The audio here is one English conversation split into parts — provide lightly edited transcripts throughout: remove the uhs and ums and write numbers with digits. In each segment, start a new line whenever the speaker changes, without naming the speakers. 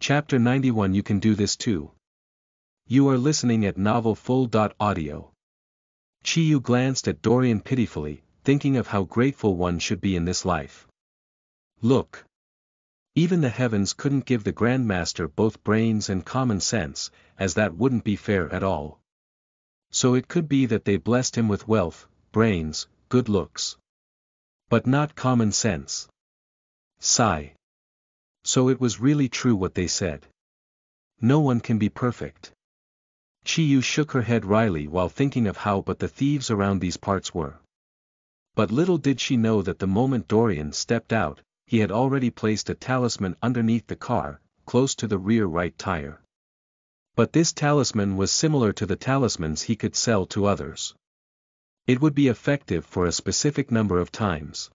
Chapter 91. You can do this too. You are listening at NovelFull.audio. Chiyu glanced at Dorian pitifully, thinking of how grateful one should be in this life. Look. Even the heavens couldn't give the Grandmaster both brains and common sense, as that wouldn't be fair at all. So it could be that they blessed him with wealth, brains, good looks. But not common sense. Sigh. So it was really true what they said. No one can be perfect. Chiyu shook her head wryly while thinking of how but the thieves around these parts were. But little did she know that the moment Dorian stepped out, he had already placed a talisman underneath the car, close to the rear right tire. But this talisman was similar to the talismans he could sell to others. It would be effective for a specific number of times.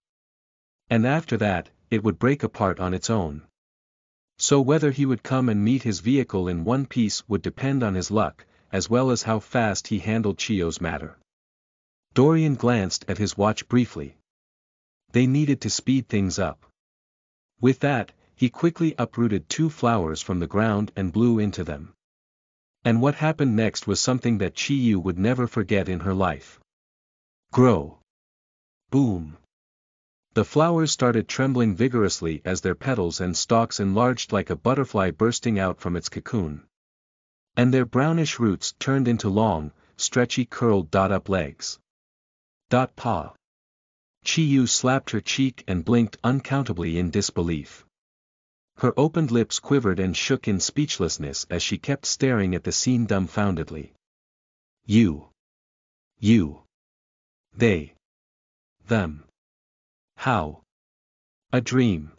And after that, it would break apart on its own. So whether he would come and meet his vehicle in one piece would depend on his luck, as well as how fast he handled Chiyu's matter. Dorian glanced at his watch briefly. They needed to speed things up. With that, he quickly uprooted 2 flowers from the ground and blew into them. And what happened next was something that Chiyu would never forget in her life. Grow. Boom. The flowers started trembling vigorously as their petals and stalks enlarged like a butterfly bursting out from its cocoon. And their brownish roots turned into long, stretchy curled up legs. Pa. Chiyu slapped her cheek and blinked uncountably in disbelief. Her opened lips quivered and shook in speechlessness as she kept staring at the scene dumbfoundedly. You. They. Them. How? A dream.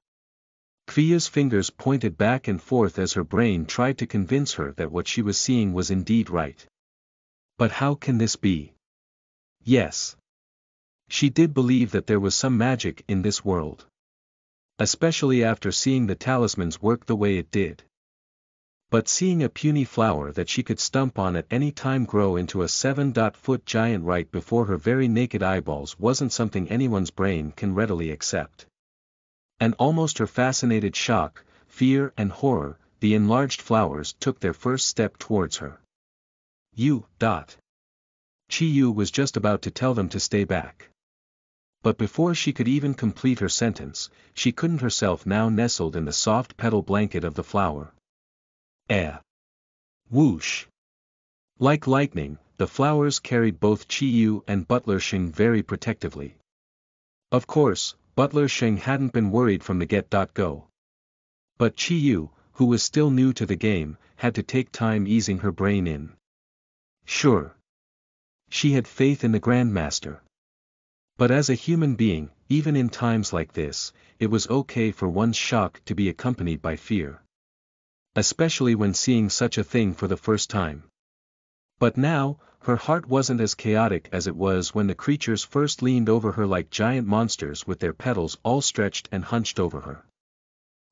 Kvia's fingers pointed back and forth as her brain tried to convince her that what she was seeing was indeed right. But how can this be? Yes. She did believe that there was some magic in this world. Especially after seeing the talismans work the way it did. But seeing a puny flower that she could stomp on at any time grow into a 7-foot giant right before her very naked eyeballs wasn't something anyone's brain can readily accept. And almost her fascinated shock, fear and horror, the enlarged flowers took their first step towards her. Chiyu was just about to tell them to stay back. But before she could even complete her sentence, she couldn't herself now nestled in the soft petal blanket of the flower. Whoosh! Like lightning, the flowers carried both Chiyu and Butler Sheng very protectively. Of course, Butler Sheng hadn't been worried from the get-go. But Chiyu, who was still new to the game, had to take time easing her brain in. Sure. She had faith in the Grandmaster. But as a human being, even in times like this, it was okay for one's shock to be accompanied by fear. Especially when seeing such a thing for the first time. But now, her heart wasn't as chaotic as it was when the creatures first leaned over her like giant monsters with their petals all stretched and hunched over her.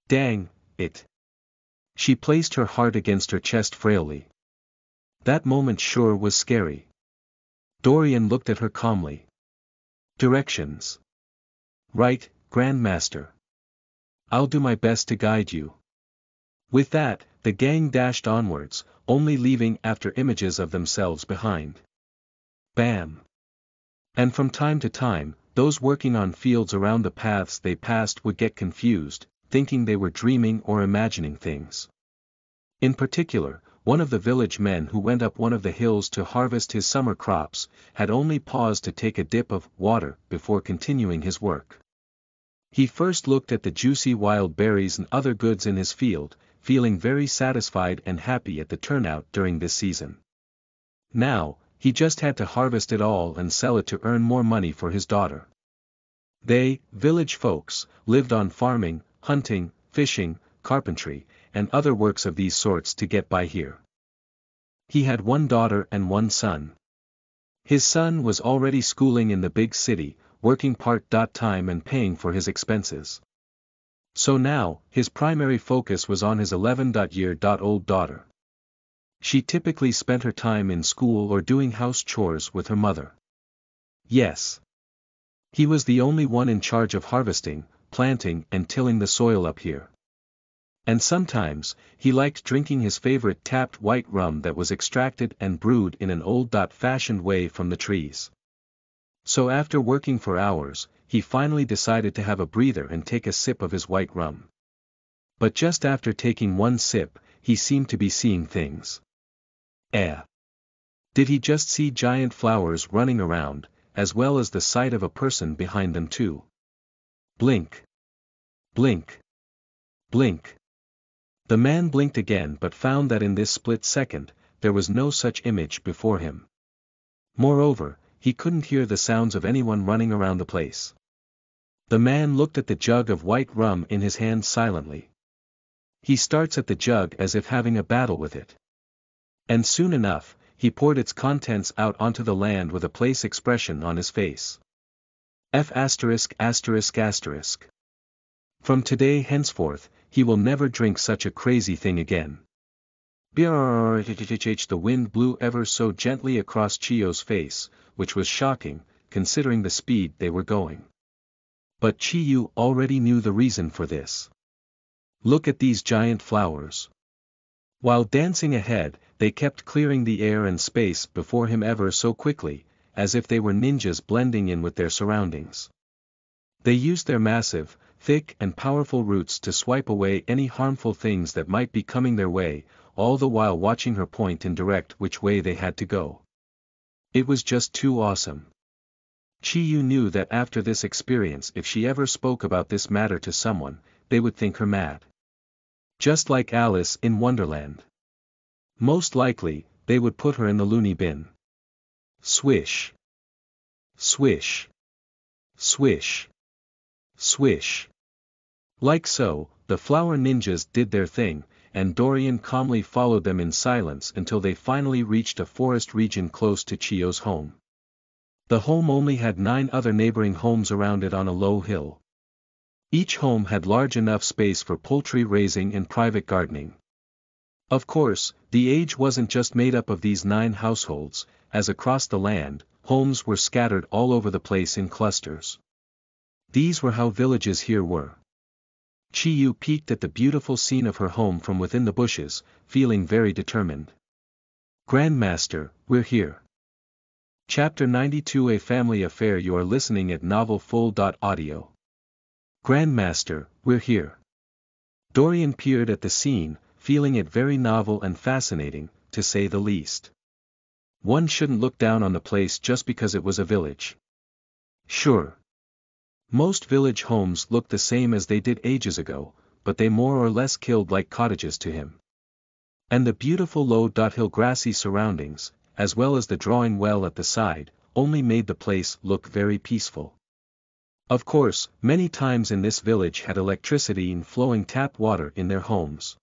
Dang it! She placed her heart against her chest frailly. That moment sure was scary. Dorian looked at her calmly. Directions. Right, Grandmaster. I'll do my best to guide you. With that, the gang dashed onwards, only leaving after images of themselves behind. Bam! And from time to time, those working on fields around the paths they passed would get confused, thinking they were dreaming or imagining things. In particular, one of the village men who went up one of the hills to harvest his summer crops, had only paused to take a dip of water before continuing his work. He first looked at the juicy wild berries and other goods in his field, feeling very satisfied and happy at the turnout during this season. Now, he just had to harvest it all and sell it to earn more money for his daughter. They, village folks, lived on farming, hunting, fishing, carpentry, and other works of these sorts to get by here. He had 1 daughter and 1 son. His son was already schooling in the big city, working part-time and paying for his expenses. So now, his primary focus was on his 11-year-old daughter. She typically spent her time in school or doing house chores with her mother. Yes. He was the only one in charge of harvesting, planting and tilling the soil up here. And sometimes, he liked drinking his favorite tapped white rum that was extracted and brewed in an old-fashioned way from the trees. So after working for hours, he finally decided to have a breather and take a sip of his white rum. But just after taking one sip, he seemed to be seeing things. Did he just see giant flowers running around, as well as the sight of a person behind them too? Blink. Blink. Blink. The man blinked again but found that in this split second, there was no such image before him. Moreover, he couldn't hear the sounds of anyone running around the place. The man looked at the jug of white rum in his hand silently. He starts at the jug as if having a battle with it. And soon enough, he poured its contents out onto the land with a place expression on his face. From today henceforth, he will never drink such a crazy thing again. The wind blew ever so gently across Chiyo's face, which was shocking, considering the speed they were going. But Chiyo already knew the reason for this. Look at these giant flowers. While dancing ahead, they kept clearing the air and space before him ever so quickly, as if they were ninjas blending in with their surroundings. They used their massive, thick and powerful roots to swipe away any harmful things that might be coming their way, all the while watching her point and direct which way they had to go. It was just too awesome. Chiyo knew that after this experience if she ever spoke about this matter to someone, they would think her mad. Just like Alice in Wonderland. Most likely, they would put her in the loony bin. Swish. Swish. Swish. Swish. Like so, the flower ninjas did their thing, and Dorian calmly followed them in silence until they finally reached a forest region close to Chiyo's home. The home only had 9 other neighboring homes around it on a low hill. Each home had large enough space for poultry raising and private gardening. Of course, the age wasn't just made up of these 9 households, as across the land, homes were scattered all over the place in clusters. These were how villages here were. Chiyo peeked at the beautiful scene of her home from within the bushes, feeling very determined. Grandmaster, we're here. Chapter 92 A Family Affair. You are listening at novelfull.audio. Grandmaster, we're here. Dorian peered at the scene, feeling it very novel and fascinating, to say the least. One shouldn't look down on the place just because it was a village. Sure. Most village homes looked the same as they did ages ago, but they more or less killed like cottages to him. And the beautiful low-hill grassy surroundings, as well as the drawing well at the side, only made the place look very peaceful. Of course, many times in this village had electricity and flowing tap water in their homes.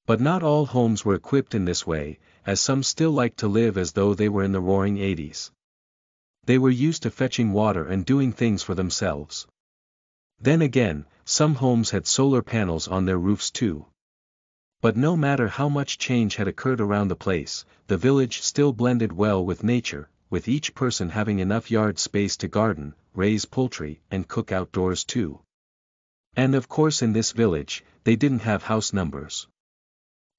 But not all homes were equipped in this way, as some still liked to live as though they were in the roaring 80s. They were used to fetching water and doing things for themselves. Then again, some homes had solar panels on their roofs too. But no matter how much change had occurred around the place, the village still blended well with nature, with each person having enough yard space to garden, raise poultry, and cook outdoors too. And of course in this village, they didn't have house numbers.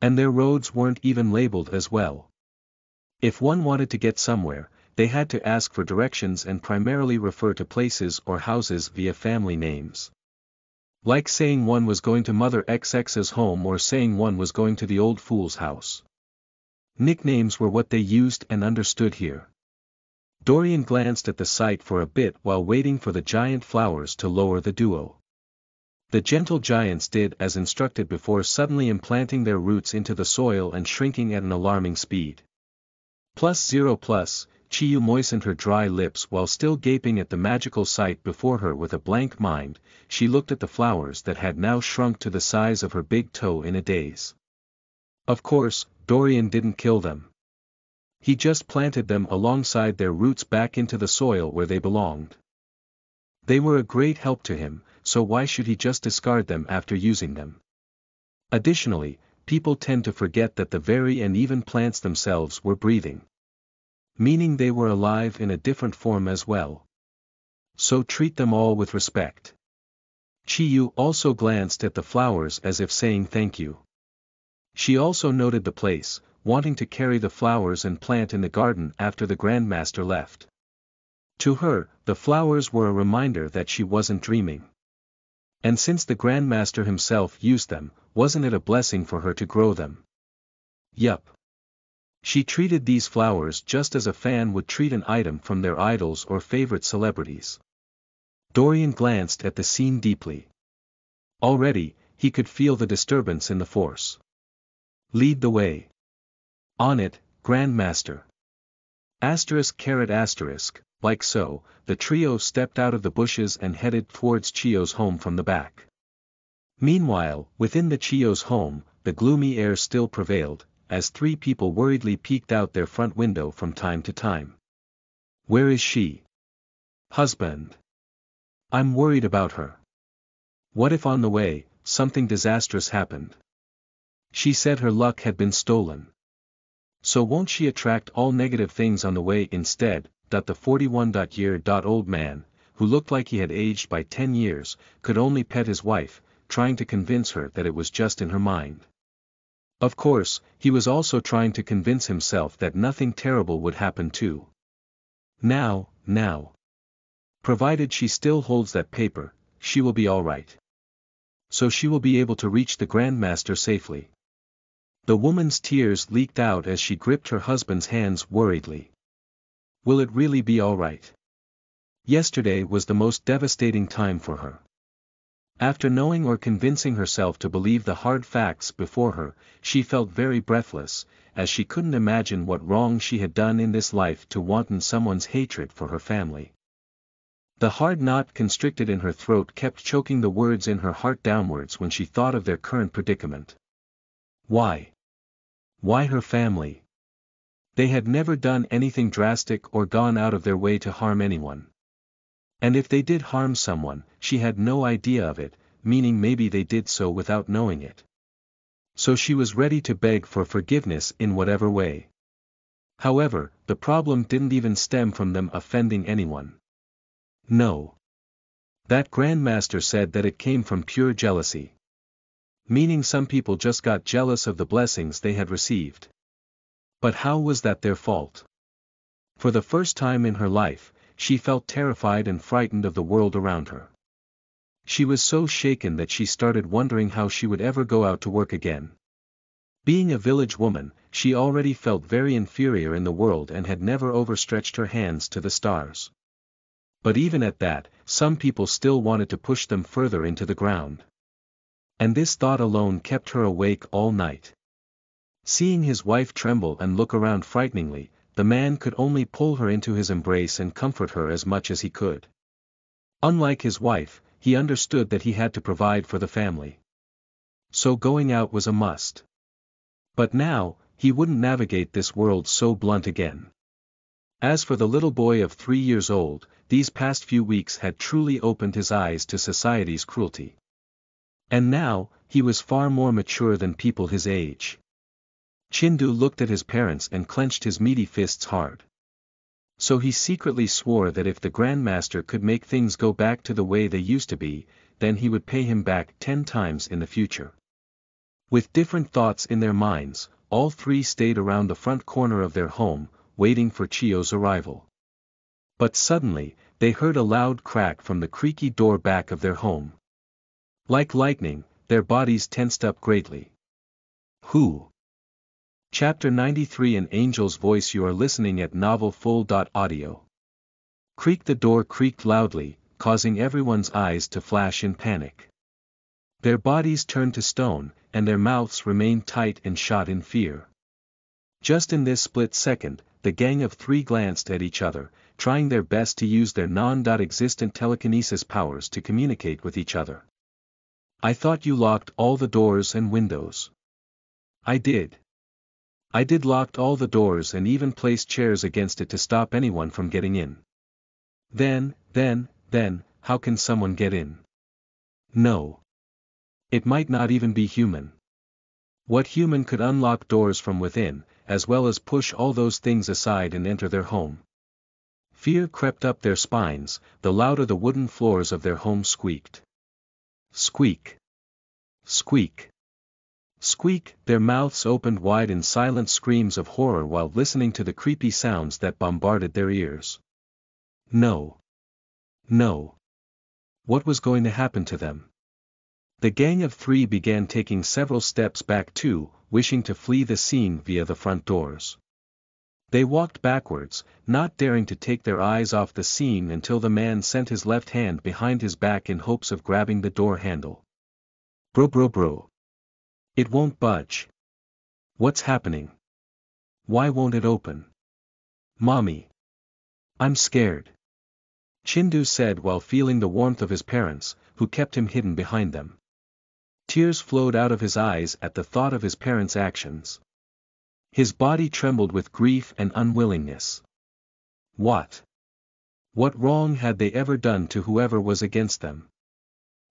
And their roads weren't even labeled as well. If one wanted to get somewhere, they had to ask for directions and primarily refer to places or houses via family names. Like saying one was going to Mother XX's home or saying one was going to the old fool's house. Nicknames were what they used and understood here. Dorian glanced at the site for a bit while waiting for the giant flowers to lower the duo. The gentle giants did as instructed before suddenly implanting their roots into the soil and shrinking at an alarming speed. +0+, Chiyo moistened her dry lips while still gaping at the magical sight before her with a blank mind. She looked at the flowers that had now shrunk to the size of her big toe in a daze. Of course, Dorian didn't kill them. He just planted them alongside their roots back into the soil where they belonged. They were a great help to him, so why should he just discard them after using them? Additionally, people tend to forget that the very and even plants themselves were breathing. Meaning they were alive in a different form as well. So treat them all with respect. Chiyu also glanced at the flowers as if saying thank you. She also noted the place, wanting to carry the flowers and plant in the garden after the Grandmaster left. To her, the flowers were a reminder that she wasn't dreaming. And since the Grandmaster himself used them, wasn't it a blessing for her to grow them? Yup. She treated these flowers just as a fan would treat an item from their idols or favorite celebrities. Dorian glanced at the scene deeply. Already, he could feel the disturbance in the force. Lead the way. On it, Grandmaster. ****, like so, the trio stepped out of the bushes and headed towards Chiyo's home from the back. Meanwhile, within the Chiyo's home, the gloomy air still prevailed, as three people worriedly peeked out their front window from time to time. Where is she? Husband. I'm worried about her. What if on the way, something disastrous happened? She said her luck had been stolen. So won't she attract all negative things on the way instead? The 41-year-old man, who looked like he had aged by 10 years, could only pet his wife, trying to convince her that it was just in her mind. Of course, he was also trying to convince himself that nothing terrible would happen too. Now. Provided she still holds that paper, she will be alright. So she will be able to reach the Grandmaster safely. The woman's tears leaked out as she gripped her husband's hands worriedly. Will it really be alright? Yesterday was the most devastating time for her. After knowing or convincing herself to believe the hard facts before her, she felt very breathless, as she couldn't imagine what wrong she had done in this life to wanton someone's hatred for her family. The hard knot constricted in her throat kept choking the words in her heart downwards when she thought of their current predicament. Why? Why her family? They had never done anything drastic or gone out of their way to harm anyone. And if they did harm someone, she had no idea of it, meaning maybe they did so without knowing it. So she was ready to beg for forgiveness in whatever way. However, the problem didn't even stem from them offending anyone. No. That Grandmaster said that it came from pure jealousy. Meaning some people just got jealous of the blessings they had received. But how was that their fault? For the first time in her life, she felt terrified and frightened of the world around her. She was so shaken that she started wondering how she would ever go out to work again. Being a village woman, she already felt very inferior in the world and had never overstretched her hands to the stars. But even at that, some people still wanted to push them further into the ground. And this thought alone kept her awake all night. Seeing his wife tremble and look around frighteningly, the man could only pull her into his embrace and comfort her as much as he could. Unlike his wife, he understood that he had to provide for the family. So going out was a must. But now, he wouldn't navigate this world so blunt again. As for the little boy of 3 years old, these past few weeks had truly opened his eyes to society's cruelty. And now, he was far more mature than people his age. Chindu looked at his parents and clenched his meaty fists hard. So he secretly swore that if the Grandmaster could make things go back to the way they used to be, then he would pay him back 10 times in the future. With different thoughts in their minds, all three stayed around the front corner of their home, waiting for Chiyo's arrival. But suddenly, they heard a loud crack from the creaky door back of their home. Like lightning, their bodies tensed up greatly. Who? Chapter 93 An Angel's Voice. You are listening at NovelFull.audio. Creak. The door creaked loudly, causing everyone's eyes to flash in panic. Their bodies turned to stone, and their mouths remained tight and shot in fear. Just in this split second, the gang of three glanced at each other, trying their best to use their non-existent telekinesis powers to communicate with each other. I thought you locked all the doors and windows. I did locked all the doors and even placed chairs against it to stop anyone from getting in. Then, how can someone get in? No. It might not even be human. What human could unlock doors from within, as well as push all those things aside and enter their home? Fear crept up their spines, the louder the wooden floors of their home squeaked. Squeak. Squeak. Squeak, their mouths opened wide in silent screams of horror while listening to the creepy sounds that bombarded their ears. No. No. What was going to happen to them? The gang of three began taking several steps back too, wishing to flee the scene via the front doors. They walked backwards, not daring to take their eyes off the scene until the man sent his left hand behind his back in hopes of grabbing the door handle. Bro. It won't budge. What's happening? Why won't it open? Mommy. I'm scared. Chindu said while feeling the warmth of his parents, who kept him hidden behind them. Tears flowed out of his eyes at the thought of his parents' actions. His body trembled with grief and unwillingness. What wrong had they ever done to whoever was against them?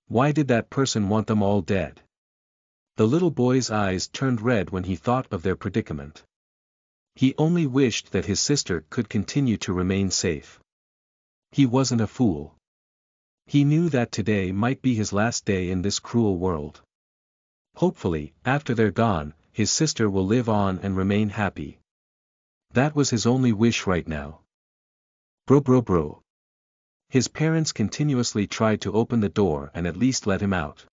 Why did that person want them all dead? The little boy's eyes turned red when he thought of their predicament. He only wished that his sister could continue to remain safe. He wasn't a fool. He knew that today might be his last day in this cruel world. Hopefully, after they're gone, his sister will live on and remain happy. That was his only wish right now. Bro. His parents continuously tried to open the door and at least let him out.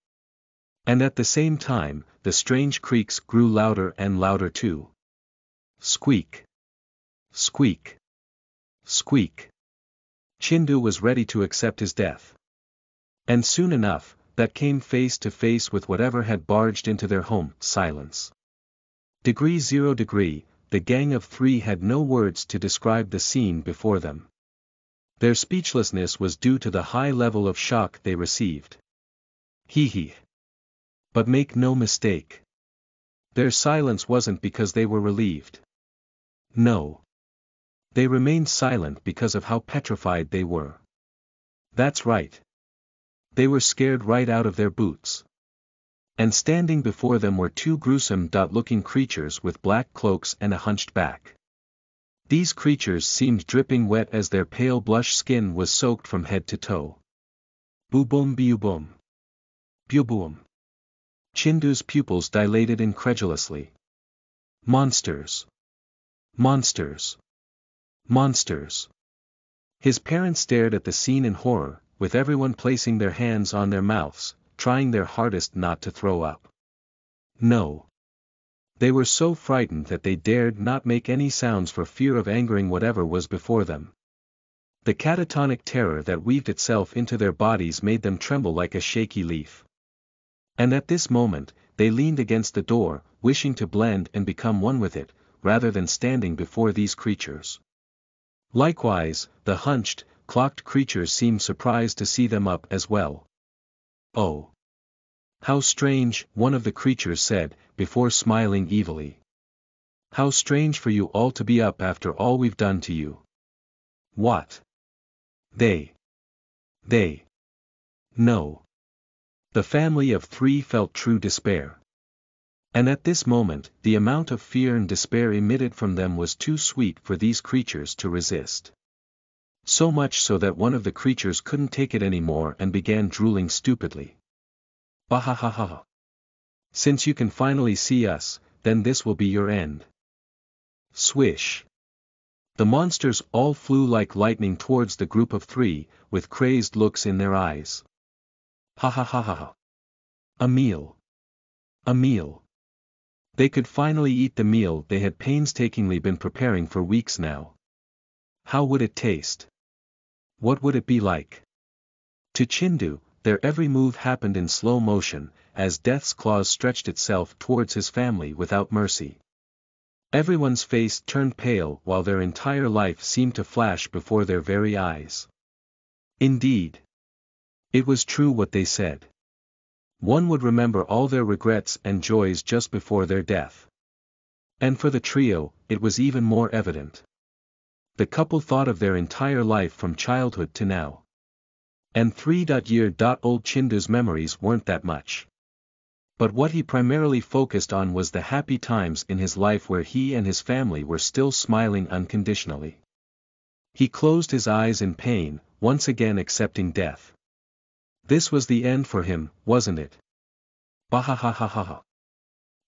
And at the same time, the strange creaks grew louder and louder too. Squeak. Squeak. Squeak. Chindu was ready to accept his death. And soon enough, that came face to face with whatever had barged into their home, silence. Degree 0 degree, the gang of three had no words to describe the scene before them. Their speechlessness was due to the high level of shock they received. Hee. But make no mistake. Their silence wasn't because they were relieved. No. They remained silent because of how petrified they were. That's right. They were scared right out of their boots. And standing before them were two gruesome-looking creatures with black cloaks and a hunched back. These creatures seemed dripping wet as their pale blush skin was soaked from head to toe. Boo-boom biu-boom. Biu-boom. Chindu's pupils dilated incredulously. Monsters. Monsters. Monsters. His parents stared at the scene in horror, with everyone placing their hands on their mouths, trying their hardest not to throw up. No. They were so frightened that they dared not make any sounds for fear of angering whatever was before them. The catatonic terror that weaved itself into their bodies made them tremble like a shaky leaf. And at this moment, they leaned against the door, wishing to blend and become one with it, rather than standing before these creatures. Likewise, the hunched, clocked creatures seemed surprised to see them up as well. Oh. How strange, one of the creatures said, before smiling evilly. How strange for you all to be up after all we've done to you. What? They. No. The family of three felt true despair. And at this moment, the amount of fear and despair emitted from them was too sweet for these creatures to resist. So much so that one of the creatures couldn't take it anymore and began drooling stupidly. Bahahaha. Since you can finally see us, then this will be your end. Swish. The monsters all flew like lightning towards the group of three, with crazed looks in their eyes. Ha ha ha ha ha. A meal. A meal. They could finally eat the meal they had painstakingly been preparing for weeks now. How would it taste? What would it be like? To Chindu, their every move happened in slow motion, as death's claws stretched itself towards his family without mercy. Everyone's face turned pale while their entire life seemed to flash before their very eyes. Indeed. It was true what they said. One would remember all their regrets and joys just before their death. And for the trio, it was even more evident. The couple thought of their entire life from childhood to now. And 3-year-old Chindu's memories weren't that much. But what he primarily focused on was the happy times in his life where he and his family were still smiling unconditionally. He closed his eyes in pain, once again accepting death. This was the end for him, wasn't it? Bahahahaha.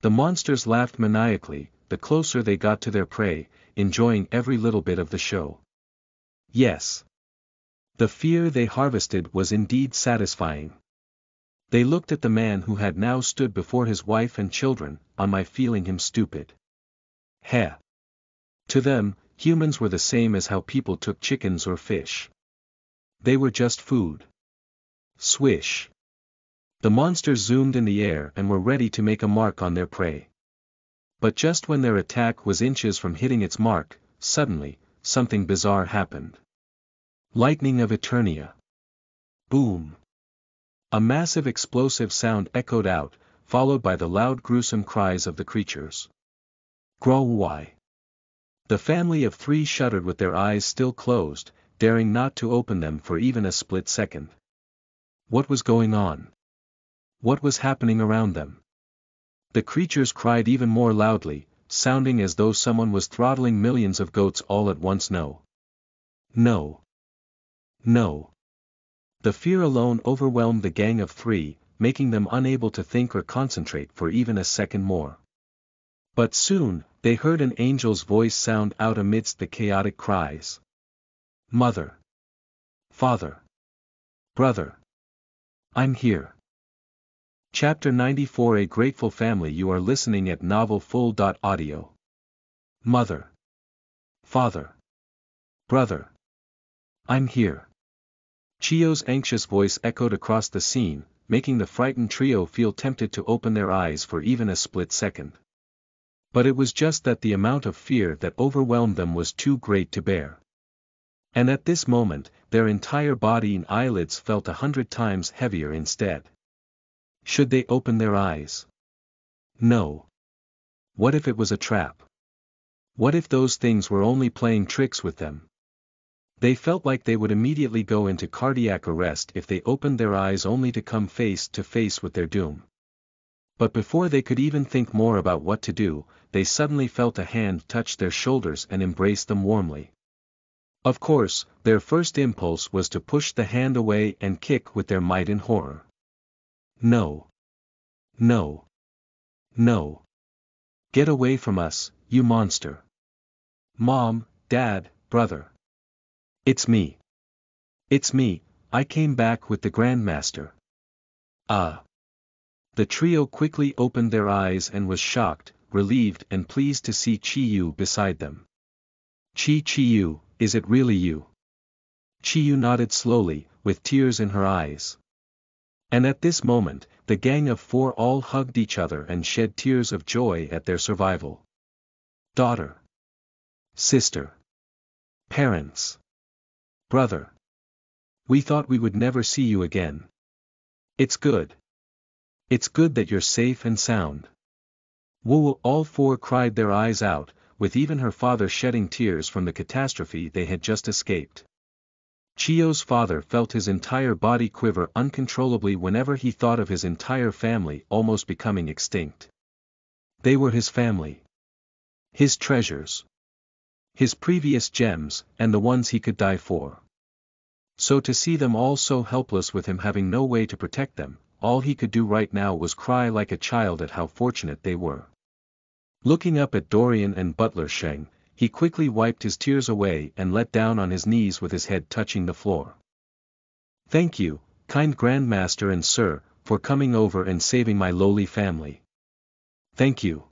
The monsters laughed maniacally, the closer they got to their prey, enjoying every little bit of the show. Yes. The fear they harvested was indeed satisfying. They looked at the man who had now stood before his wife and children, on my feeling him stupid. Heh. To them, humans were the same as how people took chickens or fish. They were just food. Swish. The monsters zoomed in the air and were ready to make a mark on their prey. But just when their attack was inches from hitting its mark, suddenly, something bizarre happened. Lightning of Eternia. Boom. A massive explosive sound echoed out, followed by the loud gruesome cries of the creatures. Grow-why. The family of three shuddered with their eyes still closed, daring not to open them for even a split second. What was going on? What was happening around them? The creatures cried even more loudly, sounding as though someone was throttling millions of goats all at once. No. No. No. The fear alone overwhelmed the gang of three, making them unable to think or concentrate for even a second more. But soon, they heard an angel's voice sound out amidst the chaotic cries. Mother. Father. Brother. I'm here. Chapter 94. A Grateful Family. You are listening at NovelFull.audio. Mother. Father. Brother. I'm here. Chio's anxious voice echoed across the scene, making the frightened trio feel tempted to open their eyes for even a split second. But it was just that the amount of fear that overwhelmed them was too great to bear. And at this moment, their entire body and eyelids felt 100 times heavier instead. Should they open their eyes? No. What if it was a trap? What if those things were only playing tricks with them? They felt like they would immediately go into cardiac arrest if they opened their eyes only to come face to face with their doom. But before they could even think more about what to do, they suddenly felt a hand touch their shoulders and embrace them warmly. Of course, their first impulse was to push the hand away and kick with their might in horror. No. No. No. Get away from us, you monster. Mom, Dad, brother. It's me. It's me, I came back with the Grandmaster. Ah. The trio quickly opened their eyes and was shocked, relieved and pleased to see Chi-Yu beside them. Chi-Yu, is it really you? Chi-Yu nodded slowly, with tears in her eyes. And at this moment, the gang of four all hugged each other and shed tears of joy at their survival. Daughter. Sister. Parents. Brother. We thought we would never see you again. It's good. It's good that you're safe and sound. Woo! All four cried their eyes out, with even her father shedding tears from the catastrophe they had just escaped. Chio's father felt his entire body quiver uncontrollably whenever he thought of his entire family almost becoming extinct. They were his family. His treasures. His previous gems, and the ones he could die for. So to see them all so helpless with him having no way to protect them, all he could do right now was cry like a child at how fortunate they were. Looking up at Dorian and Butler Sheng, he quickly wiped his tears away and let down on his knees with his head touching the floor. Thank you, kind Grandmaster and Sir, for coming over and saving my lowly family. Thank you.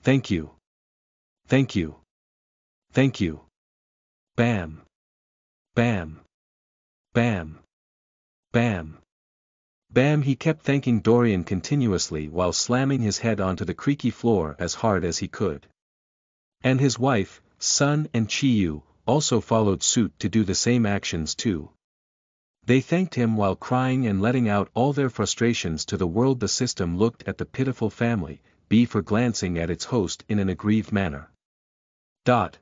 Thank you. Thank you. Thank you. Bam. Bam. Bam. Bam. Bam! He kept thanking Dorian continuously while slamming his head onto the creaky floor as hard as he could. And his wife, son and Chi-Yu, also followed suit to do the same actions too. They thanked him while crying and letting out all their frustrations to the world. The system looked at the pitiful family, before glancing at its host in an aggrieved manner.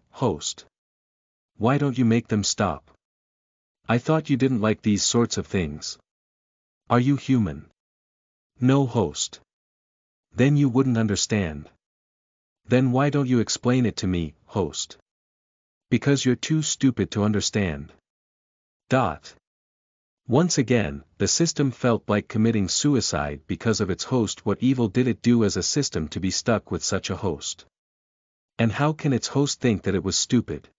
Host. Why don't you make them stop? I thought you didn't like these sorts of things. Are you human? No, host. Then you wouldn't understand. Then why don't you explain it to me, host? Because you're too stupid to understand. Once again, the system felt like committing suicide because of its host. What evil did it do as a system to be stuck with such a host? And how can its host think that it was stupid?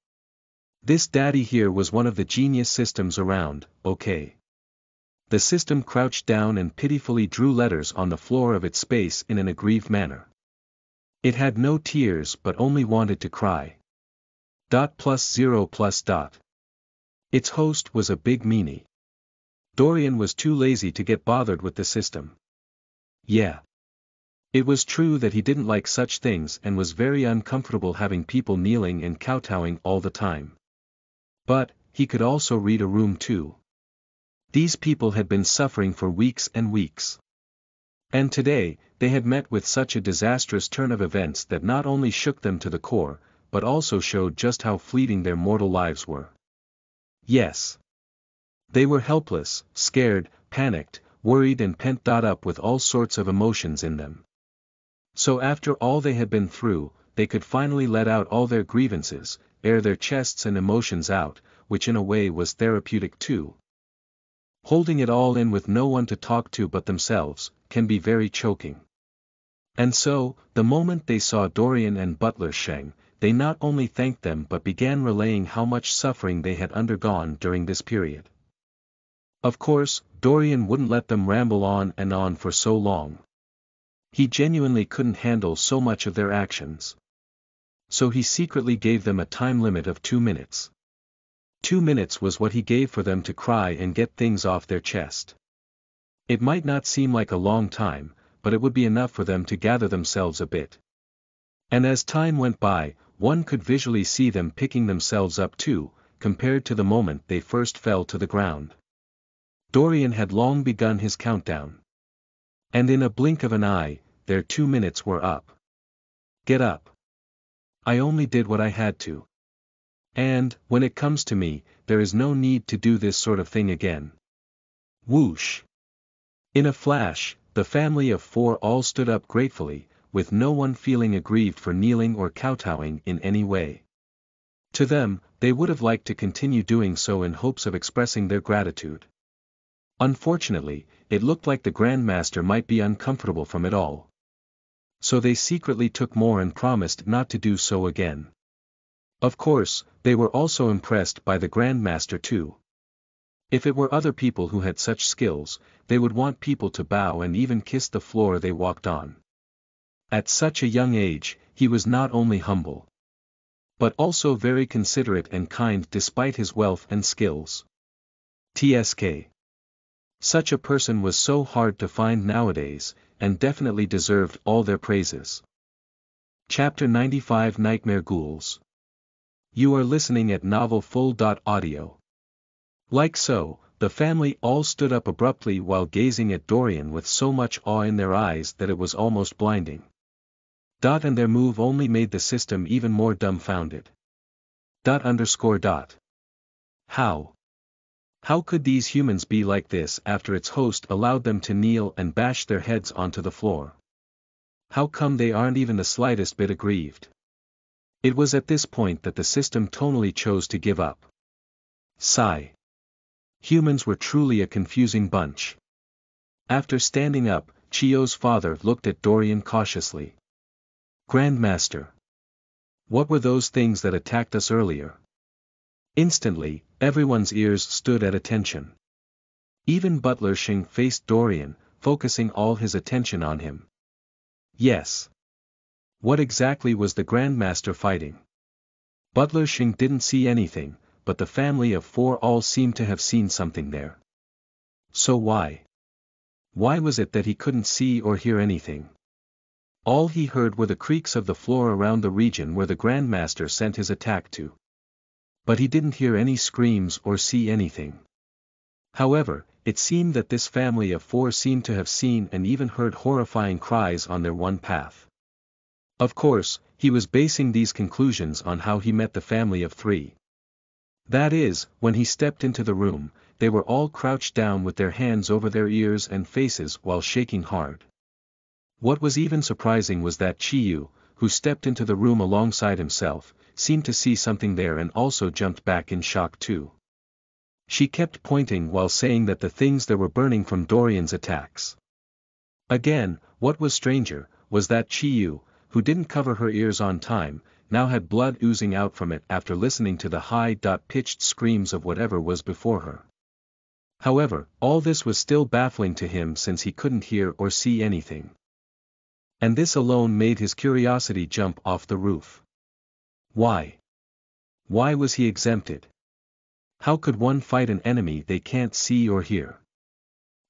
This daddy here was one of the genius systems around, okay. The system crouched down and pitifully drew letters on the floor of its space in an aggrieved manner. It had no tears but only wanted to cry. +0+. Its host was a big meanie. Dorian was too lazy to get bothered with the system. Yeah. It was true that he didn't like such things and was very uncomfortable having people kneeling and kowtowing all the time. But, he could also read a room too. These people had been suffering for weeks and weeks. And today, they had met with such a disastrous turn of events that not only shook them to the core, but also showed just how fleeting their mortal lives were. Yes. They were helpless, scared, panicked, worried and pent up with all sorts of emotions in them. So after all they had been through, they could finally let out all their grievances, air their chests and emotions out, which in a way was therapeutic too. Holding it all in with no one to talk to but themselves, can be very choking. And so, the moment they saw Dorian and Butler Sheng, they not only thanked them but began relaying how much suffering they had undergone during this period. Of course, Dorian wouldn't let them ramble on and on for so long. He genuinely couldn't handle so much of their actions. So he secretly gave them a time limit of 2 minutes. 2 minutes was what he gave for them to cry and get things off their chest. It might not seem like a long time, but it would be enough for them to gather themselves a bit. And as time went by, one could visually see them picking themselves up too, compared to the moment they first fell to the ground. Dorian had long begun his countdown. And in a blink of an eye, their 2 minutes were up. Get up. I only did what I had to. And, when it comes to me, there is no need to do this sort of thing again. Whoosh. In a flash, the family of 4 all stood up gratefully, with no one feeling aggrieved for kneeling or kowtowing in any way. To them, they would have liked to continue doing so in hopes of expressing their gratitude. Unfortunately, it looked like the Grandmaster might be uncomfortable from it all. So they secretly took more and promised not to do so again. Of course, they were also impressed by the Grandmaster too. If it were other people who had such skills, they would want people to bow and even kiss the floor they walked on. At such a young age, he was not only humble, but also very considerate and kind despite his wealth and skills. TSK. Such a person was so hard to find nowadays, and definitely deserved all their praises. Chapter 95 Nightmare Ghouls. You are listening at novelfull.audio. Like so, the family all stood up abruptly while gazing at Dorian with so much awe in their eyes that it was almost blinding. And their move only made the system even more dumbfounded. How? How could these humans be like this after its host allowed them to kneel and bash their heads onto the floor? How come they aren't even the slightest bit aggrieved? It was at this point that the system tonally chose to give up. Sigh. Humans were truly a confusing bunch. After standing up, Chio's father looked at Dorian cautiously. Grandmaster. What were those things that attacked us earlier? Instantly, everyone's ears stood at attention. Even Butler Sheng faced Dorian, focusing all his attention on him. Yes. What exactly was the Grandmaster fighting? Butler Sheng didn't see anything, but the family of 4 all seemed to have seen something there. So why? Why was it that he couldn't see or hear anything? All he heard were the creaks of the floor around the region where the Grandmaster sent his attack to. But he didn't hear any screams or see anything. However, it seemed that this family of 4 seemed to have seen and even heard horrifying cries on their one path. Of course, he was basing these conclusions on how he met the family of 3. That is, when he stepped into the room, they were all crouched down with their hands over their ears and faces while shaking hard. What was even surprising was that Chiyu, who stepped into the room alongside himself, seemed to see something there and also jumped back in shock too. She kept pointing while saying that the things there were burning from Dorian's attacks. Again, what was stranger, was that Chiyu, who didn't cover her ears on time, now had blood oozing out from it after listening to the high-pitched screams of whatever was before her. However, all this was still baffling to him since he couldn't hear or see anything. And this alone made his curiosity jump off the roof. Why? Why was he exempted? How could one fight an enemy they can't see or hear?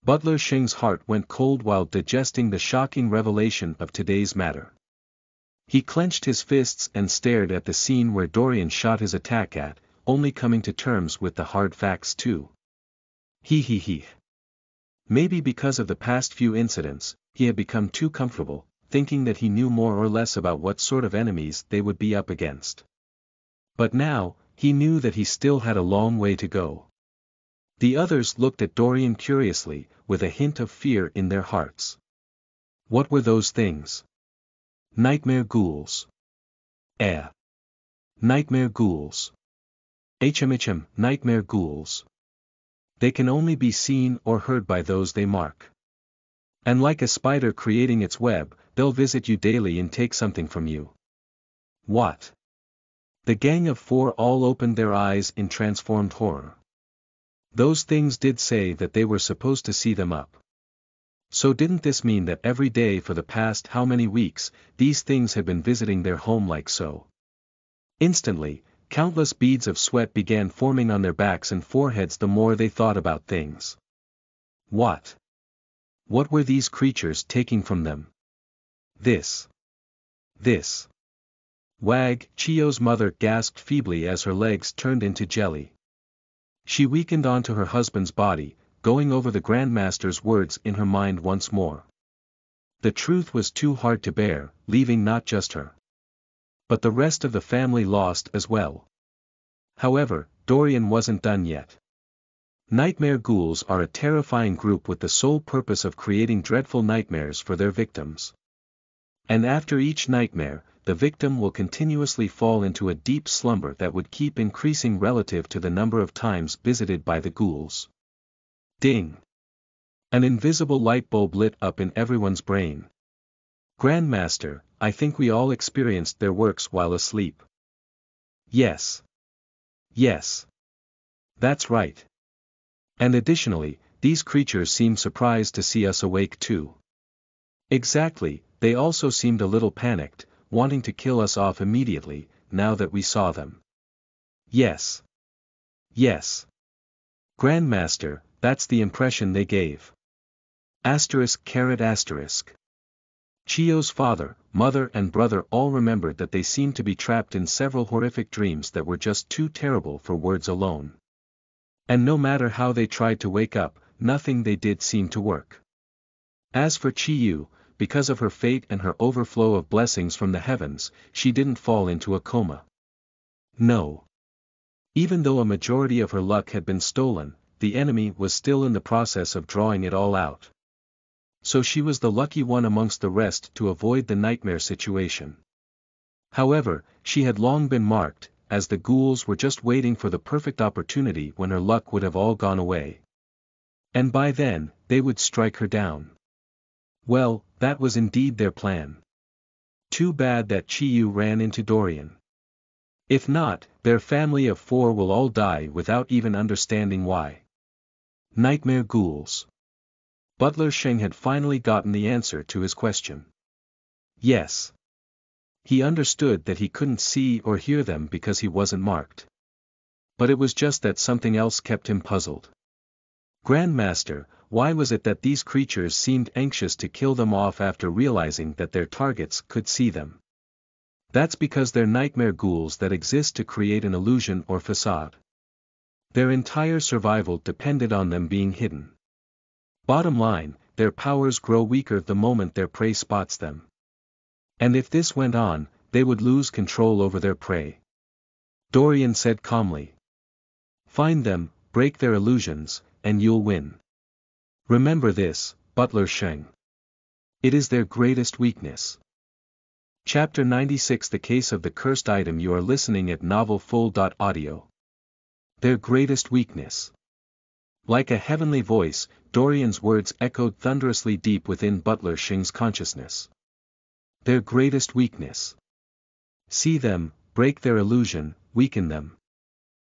Butler Shing's heart went cold while digesting the shocking revelation of today's matter. He clenched his fists and stared at the scene where Dorian shot his attack at, only coming to terms with the hard facts too. He. Maybe because of the past few incidents, he had become too comfortable, thinking that he knew more or less about what sort of enemies they would be up against. But now, he knew that he still had a long way to go. The others looked at Dorian curiously, with a hint of fear in their hearts. What were those things? Nightmare ghouls. Nightmare ghouls. Nightmare ghouls. They can only be seen or heard by those they mark. And like a spider creating its web, they'll visit you daily and take something from you. What? The gang of four all opened their eyes in transformed horror. Those things did say that they were supposed to see them up. So didn't this mean that every day for the past how many weeks, these things had been visiting their home like so? Instantly, countless beads of sweat began forming on their backs and foreheads the more they thought about things. What? What were these creatures taking from them? This. Wag, Chiyo's mother gasped feebly as her legs turned into jelly. She weakened onto her husband's body, going over the Grandmaster's words in her mind once more. The truth was too hard to bear, leaving not just her, but the rest of the family lost as well. However, Dorian wasn't done yet. Nightmare ghouls are a terrifying group with the sole purpose of creating dreadful nightmares for their victims. And after each nightmare, the victim will continuously fall into a deep slumber that would keep increasing relative to the number of times visited by the ghouls. Ding! An invisible light bulb lit up in everyone's brain. Grandmaster, I think we all experienced their works while asleep. Yes. That's right. And additionally, these creatures seem surprised to see us awake too. Exactly, they also seemed a little panicked, wanting to kill us off immediately, now that we saw them. Yes. Grandmaster, that's the impression they gave. ****. Chiyo's father, mother and brother all remembered that they seemed to be trapped in several horrific dreams that were just too terrible for words alone. And no matter how they tried to wake up, nothing they did seemed to work. As for Chiyu, because of her fate and her overflow of blessings from the heavens, she didn't fall into a coma. No. Even though a majority of her luck had been stolen, the enemy was still in the process of drawing it all out. So she was the lucky one amongst the rest to avoid the nightmare situation. However, she had long been marked, as the ghouls were just waiting for the perfect opportunity when her luck would have all gone away. And by then, they would strike her down. Well, that was indeed their plan. Too bad that Chiyu ran into Dorian. If not, their family of four will all die without even understanding why. Nightmare ghouls. Butler Shing had finally gotten the answer to his question. Yes. He understood that he couldn't see or hear them because he wasn't marked. But it was just that something else kept him puzzled. Grandmaster, why was it that these creatures seemed anxious to kill them off after realizing that their targets could see them? That's because they're nightmare ghouls that exist to create an illusion or facade. Their entire survival depended on them being hidden. Bottom line, their powers grow weaker the moment their prey spots them. And if this went on, they would lose control over their prey. Dorian said calmly. Find them, break their illusions, and you'll win. Remember this, Butler Shing. It is their greatest weakness. Chapter 96 The Case of the Cursed Item. You are listening at NovelFull.audio. Their greatest weakness. Like a heavenly voice, Dorian's words echoed thunderously deep within Butler Shing's consciousness. Their greatest weakness. See them, break their illusion, weaken them.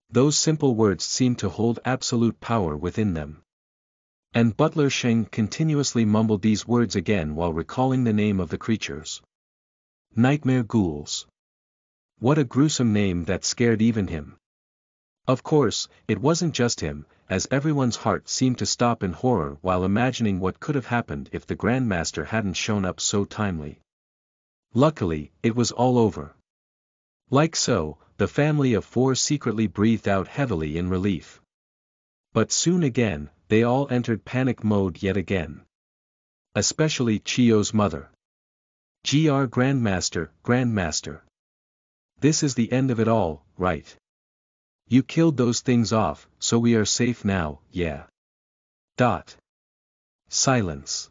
Those simple words seemed to hold absolute power within them. And Butler Shing continuously mumbled these words again while recalling the name of the creatures. Nightmare ghouls. What a gruesome name that scared even him. Of course, it wasn't just him, as everyone's heart seemed to stop in horror while imagining what could have happened if the Grandmaster hadn't shown up so timely. Luckily, it was all over. Like so, the family of four secretly breathed out heavily in relief. But soon again, they all entered panic mode yet again. Especially Chiyo's mother. "Gr Grandmaster, Grandmaster. This is the end of it all, right? You killed those things off, so we are safe now, yeah." Silence.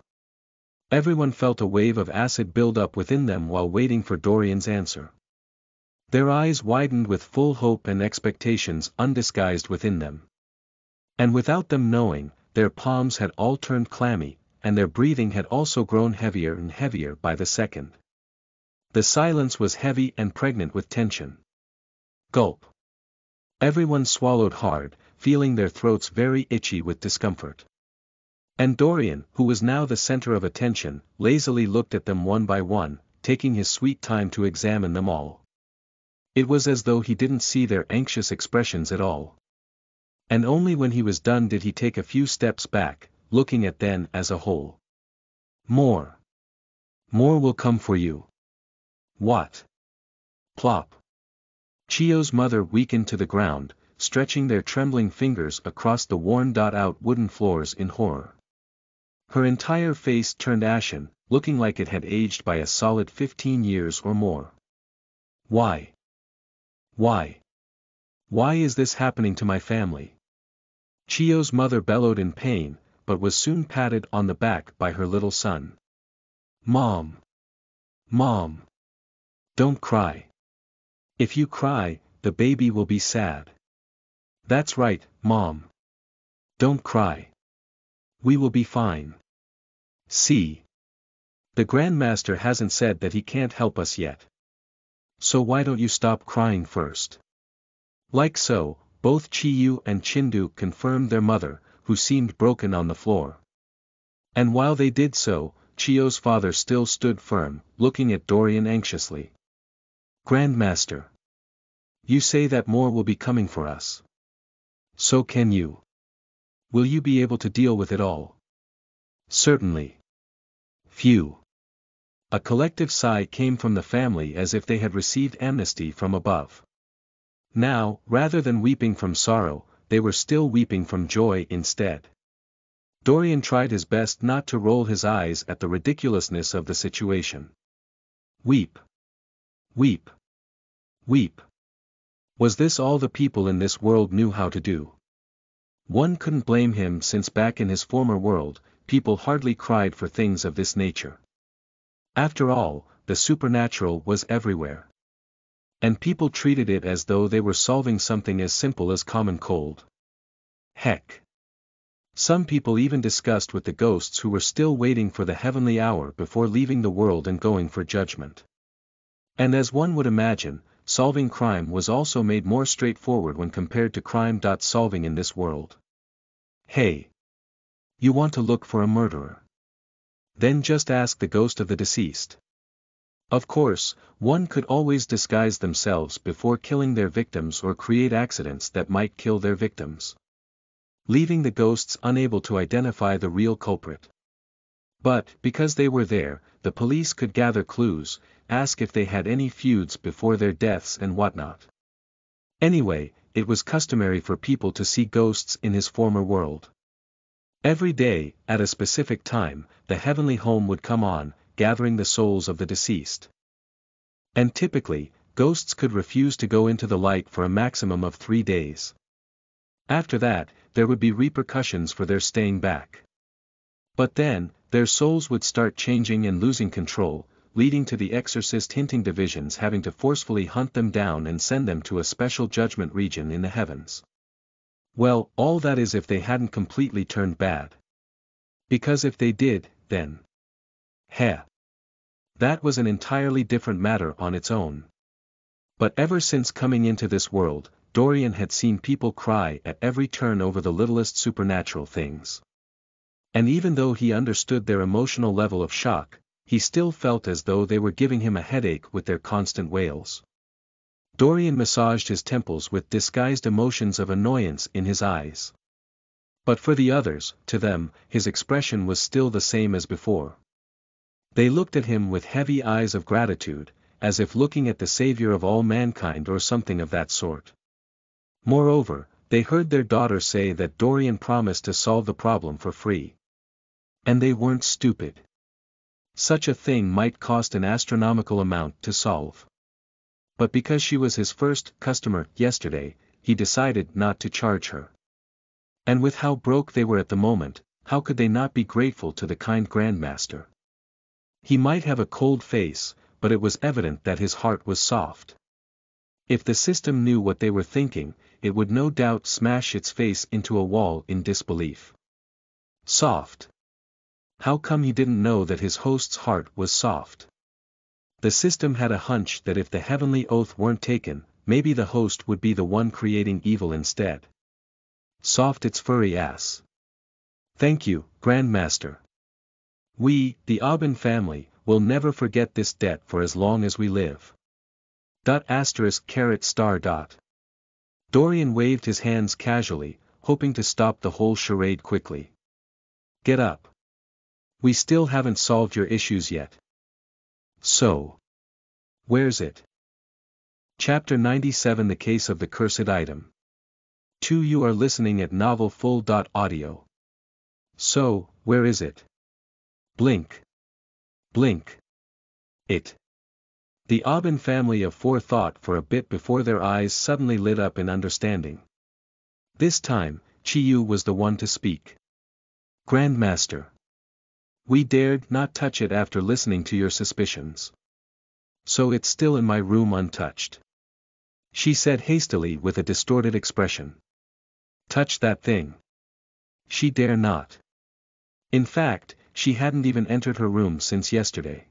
Everyone felt a wave of acid build up within them while waiting for Dorian's answer. Their eyes widened with full hope and expectations undisguised within them. And without them knowing, their palms had all turned clammy, and their breathing had also grown heavier and heavier by the second. The silence was heavy and pregnant with tension. Gulp. Everyone swallowed hard, feeling their throats very itchy with discomfort. And Dorian, who was now the center of attention, lazily looked at them one by one, taking his sweet time to examine them all. It was as though he didn't see their anxious expressions at all. And only when he was done did he take a few steps back, looking at them as a whole. More. More will come for you. What? Plop. Chiyo's mother weakened to the ground, stretching their trembling fingers across the worn-out wooden floors in horror. Her entire face turned ashen, looking like it had aged by a solid 15 years or more. Why? Why? Why is this happening to my family? Chiyo's mother bellowed in pain, but was soon patted on the back by her little son. Mom. Mom. Don't cry. If you cry, the baby will be sad. That's right, Mom. Don't cry. We will be fine. See. The Grandmaster hasn't said that he can't help us yet. So why don't you stop crying first? Like so, both Chiyu and Chindu confirmed their mother, who seemed broken on the floor. And while they did so, Chiyo's father still stood firm, looking at Dorian anxiously. Grandmaster. You say that more will be coming for us. So can you. Will you be able to deal with it all? Certainly. Phew. A collective sigh came from the family as if they had received amnesty from above. Now, rather than weeping from sorrow, they were still weeping from joy instead. Dorian tried his best not to roll his eyes at the ridiculousness of the situation. Weep. Weep. Weep. Was this all the people in this world knew how to do? One couldn't blame him since back in his former world, people hardly cried for things of this nature. After all, the supernatural was everywhere. And people treated it as though they were solving something as simple as common cold. Heck. Some people even discussed with the ghosts who were still waiting for the heavenly hour before leaving the world and going for judgment. And as one would imagine, solving crime was also made more straightforward when compared to crime. Solving in this world. Hey. You want to look for a murderer? Then just ask the ghost of the deceased. Of course, one could always disguise themselves before killing their victims or create accidents that might kill their victims, leaving the ghosts unable to identify the real culprit. But, because they were there, the police could gather clues, ask if they had any feuds before their deaths and whatnot. Anyway, it was customary for people to see ghosts in his former world. Every day, at a specific time, the heavenly home would come on, gathering the souls of the deceased. And typically, ghosts could refuse to go into the light for a maximum of 3 days. After that, there would be repercussions for their staying back. But then, their souls would start changing and losing control, leading to the exorcist hinting divisions having to forcefully hunt them down and send them to a special judgment region in the heavens. Well, all that is if they hadn't completely turned bad. Because if they did, then. Heh. That was an entirely different matter on its own. But ever since coming into this world, Dorian had seen people cry at every turn over the littlest supernatural things. And even though he understood their emotional level of shock, he still felt as though they were giving him a headache with their constant wails. Dorian massaged his temples with disguised emotions of annoyance in his eyes. But for the others, to them, his expression was still the same as before. They looked at him with heavy eyes of gratitude, as if looking at the savior of all mankind or something of that sort. Moreover, they heard their daughter say that Dorian promised to solve the problem for free. And they weren't stupid. Such a thing might cost an astronomical amount to solve. But because she was his first customer yesterday, he decided not to charge her. And with how broke they were at the moment, how could they not be grateful to the kind Grandmaster? He might have a cold face, but it was evident that his heart was soft. If the system knew what they were thinking, it would no doubt smash its face into a wall in disbelief. Soft. How come he didn't know that his host's heart was soft? The system had a hunch that if the heavenly oath weren't taken, maybe the host would be the one creating evil instead. Soft its furry ass. Thank you, Grandmaster. We, the Aubin family, will never forget this debt for as long as we live. ****. Dorian waved his hands casually, hoping to stop the whole charade quickly. Get up. We still haven't solved your issues yet. So. Where's it? Chapter 97 The Case of the Cursed Item. 2 You are listening at novelfull.audio. So, where is it? Blink. Blink. It. The Aubin family of four thought for a bit before their eyes suddenly lit up in understanding. This time, Chiyu was the one to speak. Grandmaster. We dared not touch it after listening to your suspicions. So it's still in my room untouched. She said hastily with a distorted expression. Touch that thing. She dare not. In fact, she hadn't even entered her room since yesterday.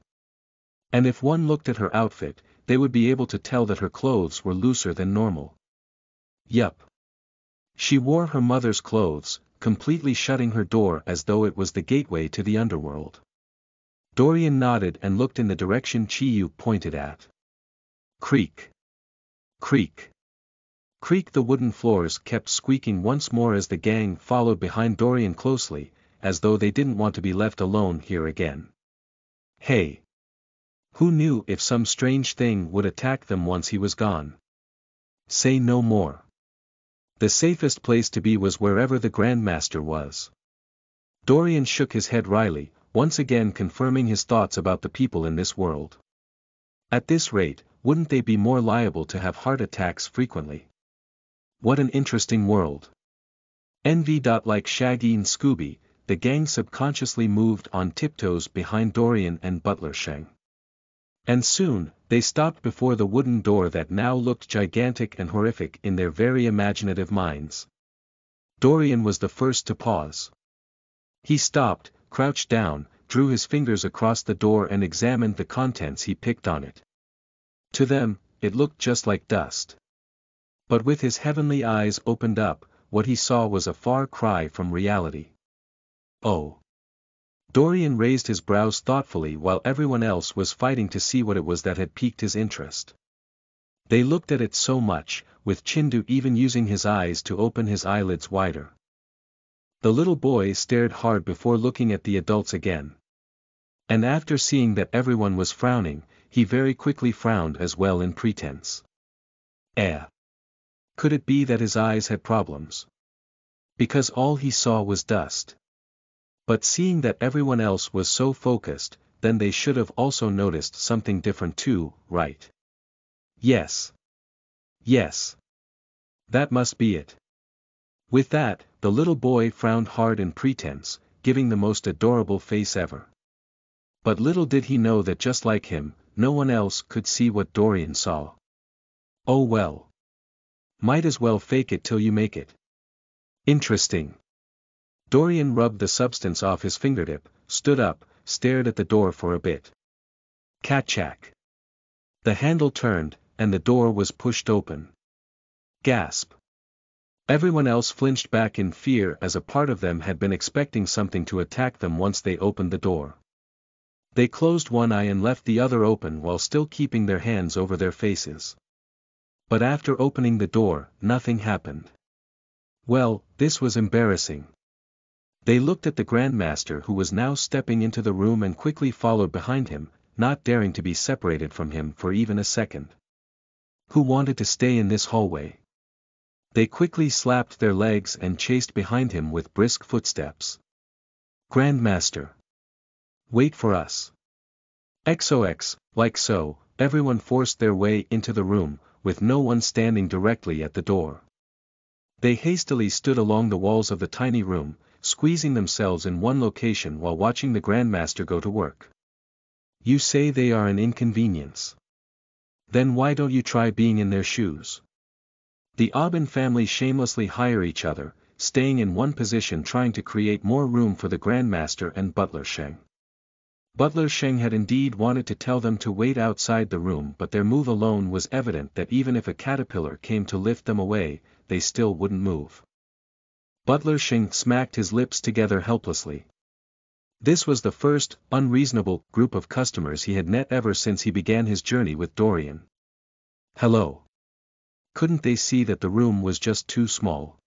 And if one looked at her outfit, they would be able to tell that her clothes were looser than normal. Yup. She wore her mother's clothes, completely shutting her door as though it was the gateway to the underworld. Dorian nodded and looked in the direction Chiyu pointed at. Creak. Creak. Creak. The wooden floors kept squeaking once more as the gang followed behind Dorian closely, as though they didn't want to be left alone here again. Hey! Who knew if some strange thing would attack them once he was gone? Say no more. The safest place to be was wherever the Grandmaster was. Dorian shook his head wryly, once again confirming his thoughts about the people in this world. At this rate, wouldn't they be more liable to have heart attacks frequently? What an interesting world. Envy. Like Shaggy and Scooby, the gang subconsciously moved on tiptoes behind Dorian and Butler Sheng. And soon, they stopped before the wooden door that now looked gigantic and horrific in their very imaginative minds. Dorian was the first to pause. He stopped, crouched down, drew his fingers across the door and examined the contents he picked on it. To them, it looked just like dust. But with his heavenly eyes opened up, what he saw was a far cry from reality. Oh! Dorian raised his brows thoughtfully while everyone else was fighting to see what it was that had piqued his interest. They looked at it so much, with Chindu even using his eyes to open his eyelids wider. The little boy stared hard before looking at the adults again. And after seeing that everyone was frowning, he very quickly frowned as well in pretense. Could it be that his eyes had problems? Because all he saw was dust. But seeing that everyone else was so focused, then they should have also noticed something different too, right? Yes. Yes. That must be it. With that, the little boy frowned hard in pretense, giving the most adorable face ever. But little did he know that just like him, no one else could see what Dorian saw. Oh well. Might as well fake it till you make it. Interesting. Dorian rubbed the substance off his fingertip, stood up, stared at the door for a bit. Catchack. The handle turned, and the door was pushed open. Gasp. Everyone else flinched back in fear as a part of them had been expecting something to attack them once they opened the door. They closed one eye and left the other open while still keeping their hands over their faces. But after opening the door, nothing happened. Well, this was embarrassing. They looked at the Grandmaster, who was now stepping into the room, and quickly followed behind him, not daring to be separated from him for even a second. Who wanted to stay in this hallway? They quickly slapped their legs and chased behind him with brisk footsteps. Grandmaster. Wait for us. XOX, like so, everyone forced their way into the room, with no one standing directly at the door. They hastily stood along the walls of the tiny room, squeezing themselves in one location while watching the Grandmaster go to work. You say they are an inconvenience. Then why don't you try being in their shoes? The Aubin family shamelessly hire each other, staying in one position trying to create more room for the Grandmaster and Butler Sheng. Butler Sheng had indeed wanted to tell them to wait outside the room, but their move alone was evident that even if a caterpillar came to lift them away, they still wouldn't move. Butler Sheng smacked his lips together helplessly. This was the first, unreasonable, group of customers he had met ever since he began his journey with Dorian. Hello. Couldn't they see that the room was just too small?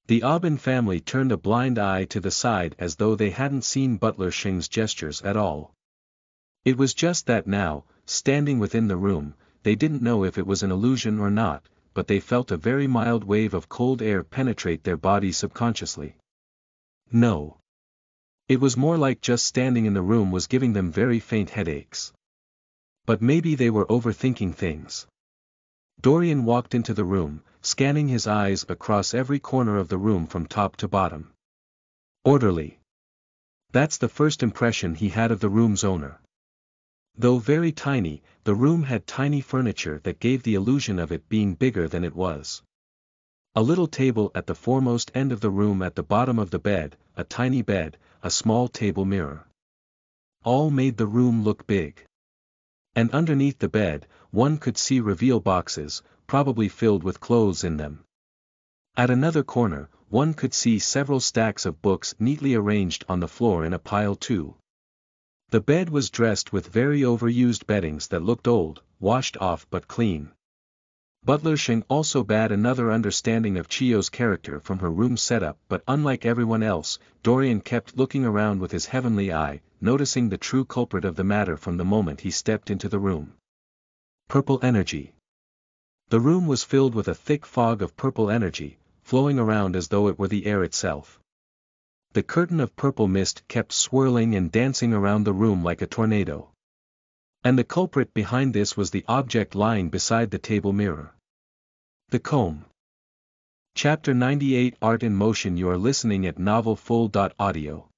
The Aubin family turned a blind eye to the side as though they hadn't seen Butler Sheng's gestures at all. It was just that now, standing within the room, they didn't know if it was an illusion or not, but they felt a very mild wave of cold air penetrate their bodies subconsciously. No. It was more like just standing in the room was giving them very faint headaches. But maybe they were overthinking things. Dorian walked into the room, scanning his eyes across every corner of the room from top to bottom. Orderly. That's the first impression he had of the room's owner. Though very tiny, the room had tiny furniture that gave the illusion of it being bigger than it was. A little table at the foremost end of the room, at the bottom of the bed, a tiny bed, a small table mirror. All made the room look big. And underneath the bed, one could see reveal boxes, probably filled with clothes in them. At another corner, one could see several stacks of books neatly arranged on the floor in a pile too. The bed was dressed with very overused beddings that looked old, washed off but clean. Butler Sheng also had another understanding of Chiyo's character from her room setup, but unlike everyone else, Dorian kept looking around with his heavenly eye, noticing the true culprit of the matter from the moment he stepped into the room. Purple energy. The room was filled with a thick fog of purple energy, flowing around as though it were the air itself. The curtain of purple mist kept swirling and dancing around the room like a tornado. And the culprit behind this was the object lying beside the table mirror. The comb. Chapter 98 Art in Motion. You are listening at novelfull.audio.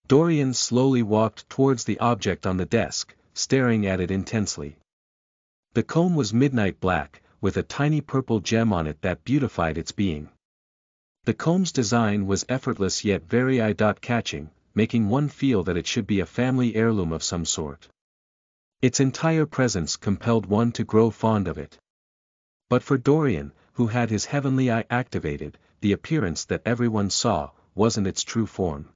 Dorian slowly walked towards the object on the desk, staring at it intensely. The comb was midnight black, with a tiny purple gem on it that beautified its being. The comb's design was effortless yet very eye-catching, making one feel that it should be a family heirloom of some sort. Its entire presence compelled one to grow fond of it. But for Dorian, who had his heavenly eye activated, the appearance that everyone saw wasn't its true form.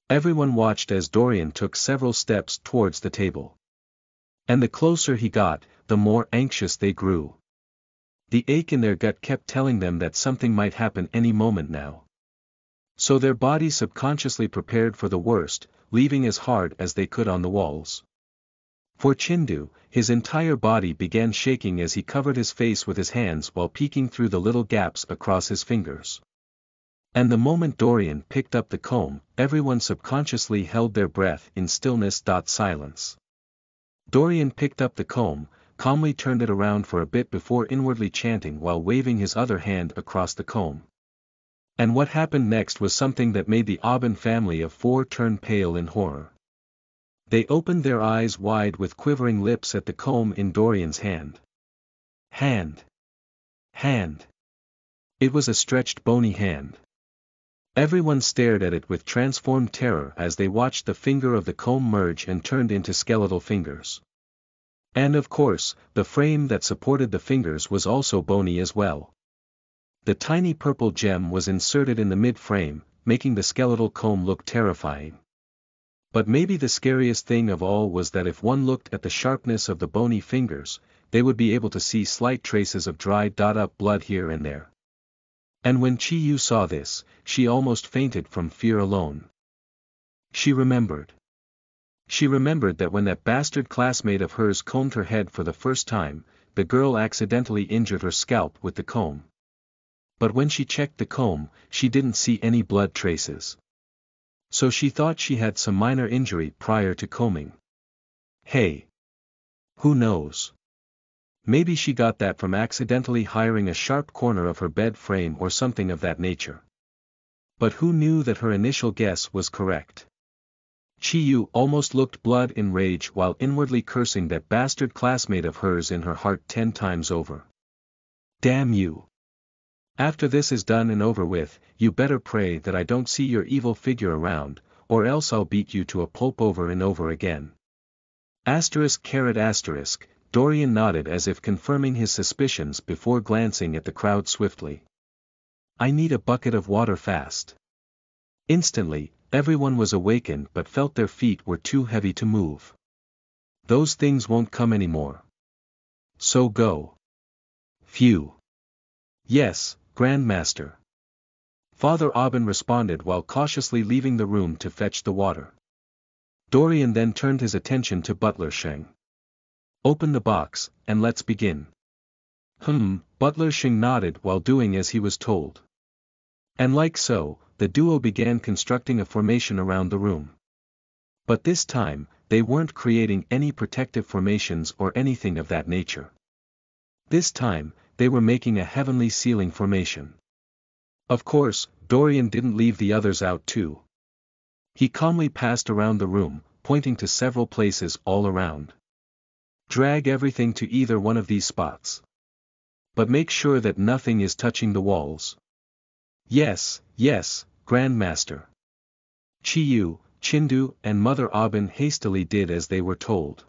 Everyone watched as Dorian took several steps towards the table. And the closer he got, the more anxious they grew. The ache in their gut kept telling them that something might happen any moment now. So their bodies subconsciously prepared for the worst, leaving as hard as they could on the walls. For Chindu, his entire body began shaking as he covered his face with his hands while peeking through the little gaps across his fingers. And the moment Dorian picked up the comb, everyone subconsciously held their breath in stillness. Silence. Dorian picked up the comb, calmly turned it around for a bit before inwardly chanting while waving his other hand across the comb. And what happened next was something that made the Aubin family of four turn pale in horror. They opened their eyes wide with quivering lips at the comb in Dorian's hand. Hand. It was a stretched bony hand. Everyone stared at it with transformed terror as they watched the finger of the comb merge and turned into skeletal fingers. And of course, the frame that supported the fingers was also bony as well. The tiny purple gem was inserted in the mid-frame, making the skeletal comb look terrifying. But maybe the scariest thing of all was that if one looked at the sharpness of the bony fingers, they would be able to see slight traces of dried up blood here and there. And when Chi-Yu saw this, she almost fainted from fear alone. She remembered. She remembered that when that bastard classmate of hers combed her head for the first time, the girl accidentally injured her scalp with the comb. But when she checked the comb, she didn't see any blood traces. So she thought she had some minor injury prior to combing. Hey! Who knows? Maybe she got that from accidentally hiring a sharp corner of her bed frame or something of that nature. But who knew that her initial guess was correct? Chi-Yu almost looked blood in rage while inwardly cursing that bastard classmate of hers in her heart 10 times over. Damn you! After this is done and over with, you better pray that I don't see your evil figure around, or else I'll beat you to a pulp over and over again. ****. Dorian nodded as if confirming his suspicions before glancing at the crowd swiftly. I need a bucket of water fast. Instantly, everyone was awakened but felt their feet were too heavy to move. Those things won't come anymore. So go. Phew. Yes, Grandmaster. Father Aubin responded while cautiously leaving the room to fetch the water. Dorian then turned his attention to Butler Sheng. Open the box, and let's begin. Butler Sheng nodded while doing as he was told. And like so, the duo began constructing a formation around the room. But this time, they weren't creating any protective formations or anything of that nature. This time, they were making a heavenly ceiling formation. Of course, Dorian didn't leave the others out too. He calmly passed around the room, pointing to several places all around. Drag everything to either one of these spots. But make sure that nothing is touching the walls. Yes, Grandmaster. Chi-Yu, Chindu and Mother Aubin hastily did as they were told.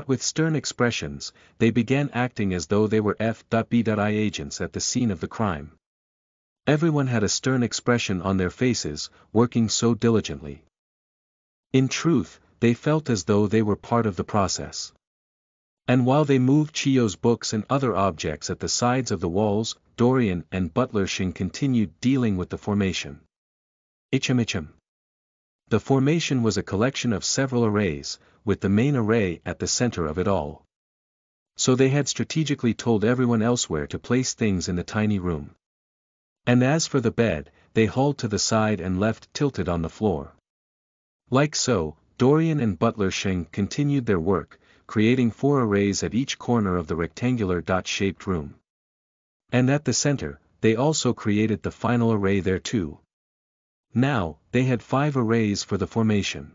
With stern expressions, they began acting as though they were FBI agents at the scene of the crime. Everyone had a stern expression on their faces, working so diligently. In truth, they felt as though they were part of the process. And while they moved Chi-Yu's books and other objects at the sides of the walls, Dorian and Butler Sheng continued dealing with the formation. Ichim. The formation was a collection of several arrays, with the main array at the center of it all. So they had strategically told everyone elsewhere to place things in the tiny room. And as for the bed, they hauled to the side and left tilted on the floor. Like so, Dorian and Butler Sheng continued their work, creating 4 arrays at each corner of the rectangular dot-shaped room. And at the center, they also created the final array there too. Now, they had 5 arrays for the formation.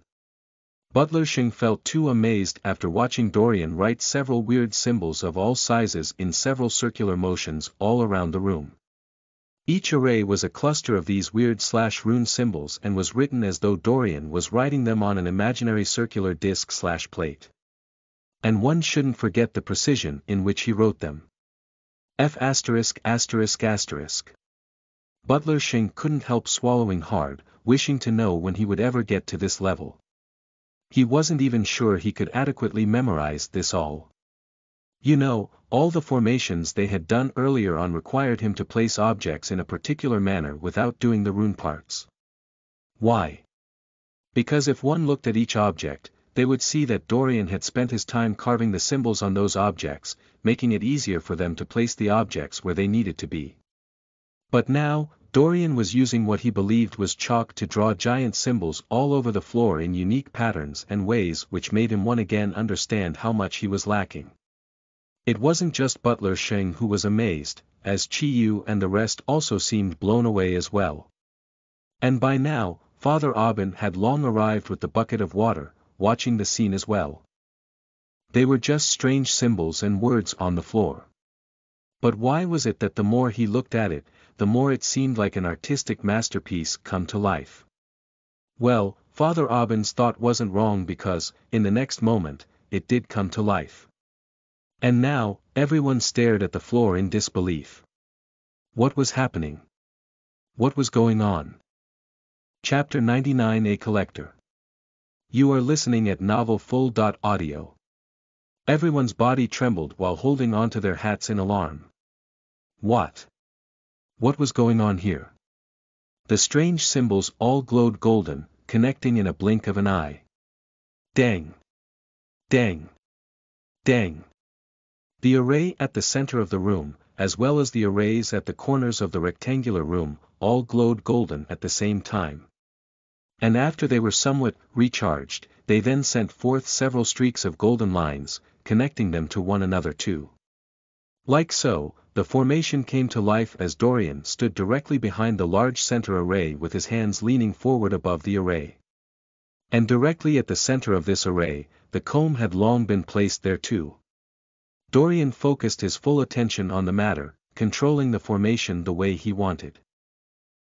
Butler Sheng felt too amazed after watching Dorian write several weird symbols of all sizes in several circular motions all around the room. Each array was a cluster of these weird /rune symbols and was written as though Dorian was writing them on an imaginary circular disc/plate. And one shouldn't forget the precision in which he wrote them. F******. Butler Sheng couldn't help swallowing hard, wishing to know when he would ever get to this level. He wasn't even sure he could adequately memorize this all. You know, all the formations they had done earlier on required him to place objects in a particular manner without doing the rune parts. Why? Because if one looked at each object, they would see that Dorian had spent his time carving the symbols on those objects, making it easier for them to place the objects where they needed to be. But now, Dorian was using what he believed was chalk to draw giant symbols all over the floor in unique patterns and ways which made him once again understand how much he was lacking. It wasn't just Butler Sheng who was amazed, as Chi-Yu and the rest also seemed blown away as well. And by now, Father Aubin had long arrived with the bucket of water, watching the scene as well. They were just strange symbols and words on the floor. But why was it that the more he looked at it, the more it seemed like an artistic masterpiece come to life? Well, Father Aubyn's thought wasn't wrong because, in the next moment, it did come to life. And now, everyone stared at the floor in disbelief. What was happening? What was going on? Chapter 99. A Collector. You are listening at NovelFull.audio. Everyone's body trembled while holding onto their hats in alarm. What? What was going on here? The strange symbols all glowed golden, connecting in a blink of an eye. Dang! Dang! Dang! The array at the center of the room, as well as the arrays at the corners of the rectangular room, all glowed golden at the same time. And after they were somewhat recharged, they then sent forth several streaks of golden lines, connecting them to one another too. Like so, the formation came to life as Dorian stood directly behind the large center array with his hands leaning forward above the array. And directly at the center of this array, the comb had long been placed there too. Dorian focused his full attention on the matter, controlling the formation the way he wanted.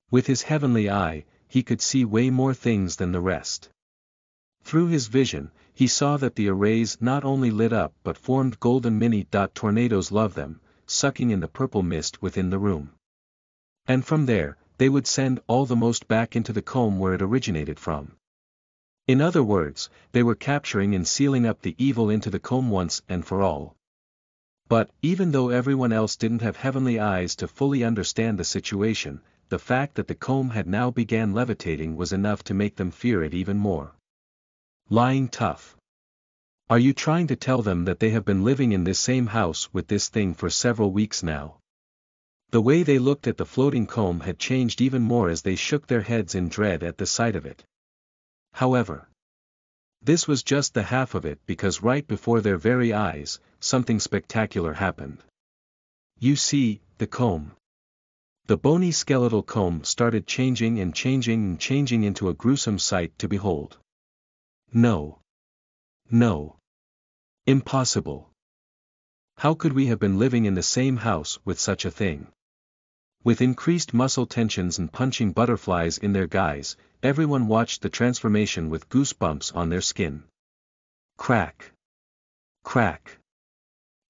With his heavenly eye, he could see way more things than the rest. Through his vision, he saw that the arrays not only lit up but formed golden mini-tornadoes love them, sucking in the purple mist within the room. And from there, they would send all the most back into the comb where it originated from. In other words, they were capturing and sealing up the evil into the comb once and for all. But, even though everyone else didn't have heavenly eyes to fully understand the situation, the fact that the comb had now began levitating was enough to make them fear it even more. Lying tough. Are you trying to tell them that they have been living in this same house with this thing for several weeks now? The way they looked at the floating comb had changed even more as they shook their heads in dread at the sight of it. However, this was just the half of it because right before their very eyes, something spectacular happened. You see, the comb. The bony skeletal comb started changing and changing and changing into a gruesome sight to behold. No. No. Impossible. How could we have been living in the same house with such a thing? With increased muscle tensions and punching butterflies in their guise, everyone watched the transformation with goosebumps on their skin. Crack. Crack.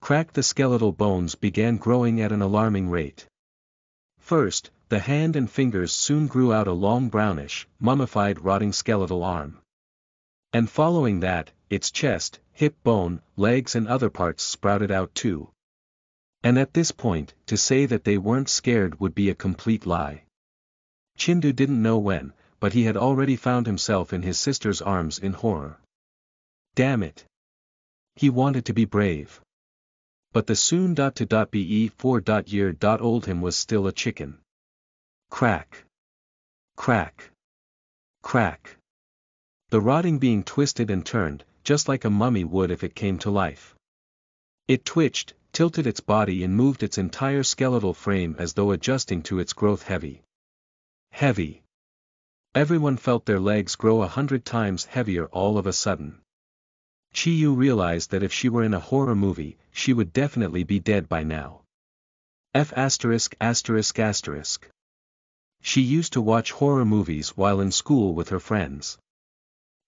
Crack. The skeletal bones began growing at an alarming rate. First, the hand and fingers soon grew out a long brownish, mummified rotting skeletal arm. And following that, its chest, hip bone, legs and other parts sprouted out too. And at this point, to say that they weren't scared would be a complete lie. Chindu didn't know when, but he had already found himself in his sister's arms in horror. Damn it! He wanted to be brave. But the soon-to-be-4-year-old him was still a chicken. Crack. Crack. Crack. The rotting being twisted and turned, just like a mummy would if it came to life. It twitched, tilted its body and moved its entire skeletal frame as though adjusting to its growth. Heavy. Heavy. Everyone felt their legs grow 100 times heavier all of a sudden. Chiyu realized that if she were in a horror movie, she would definitely be dead by now. F******. She used to watch horror movies while in school with her friends.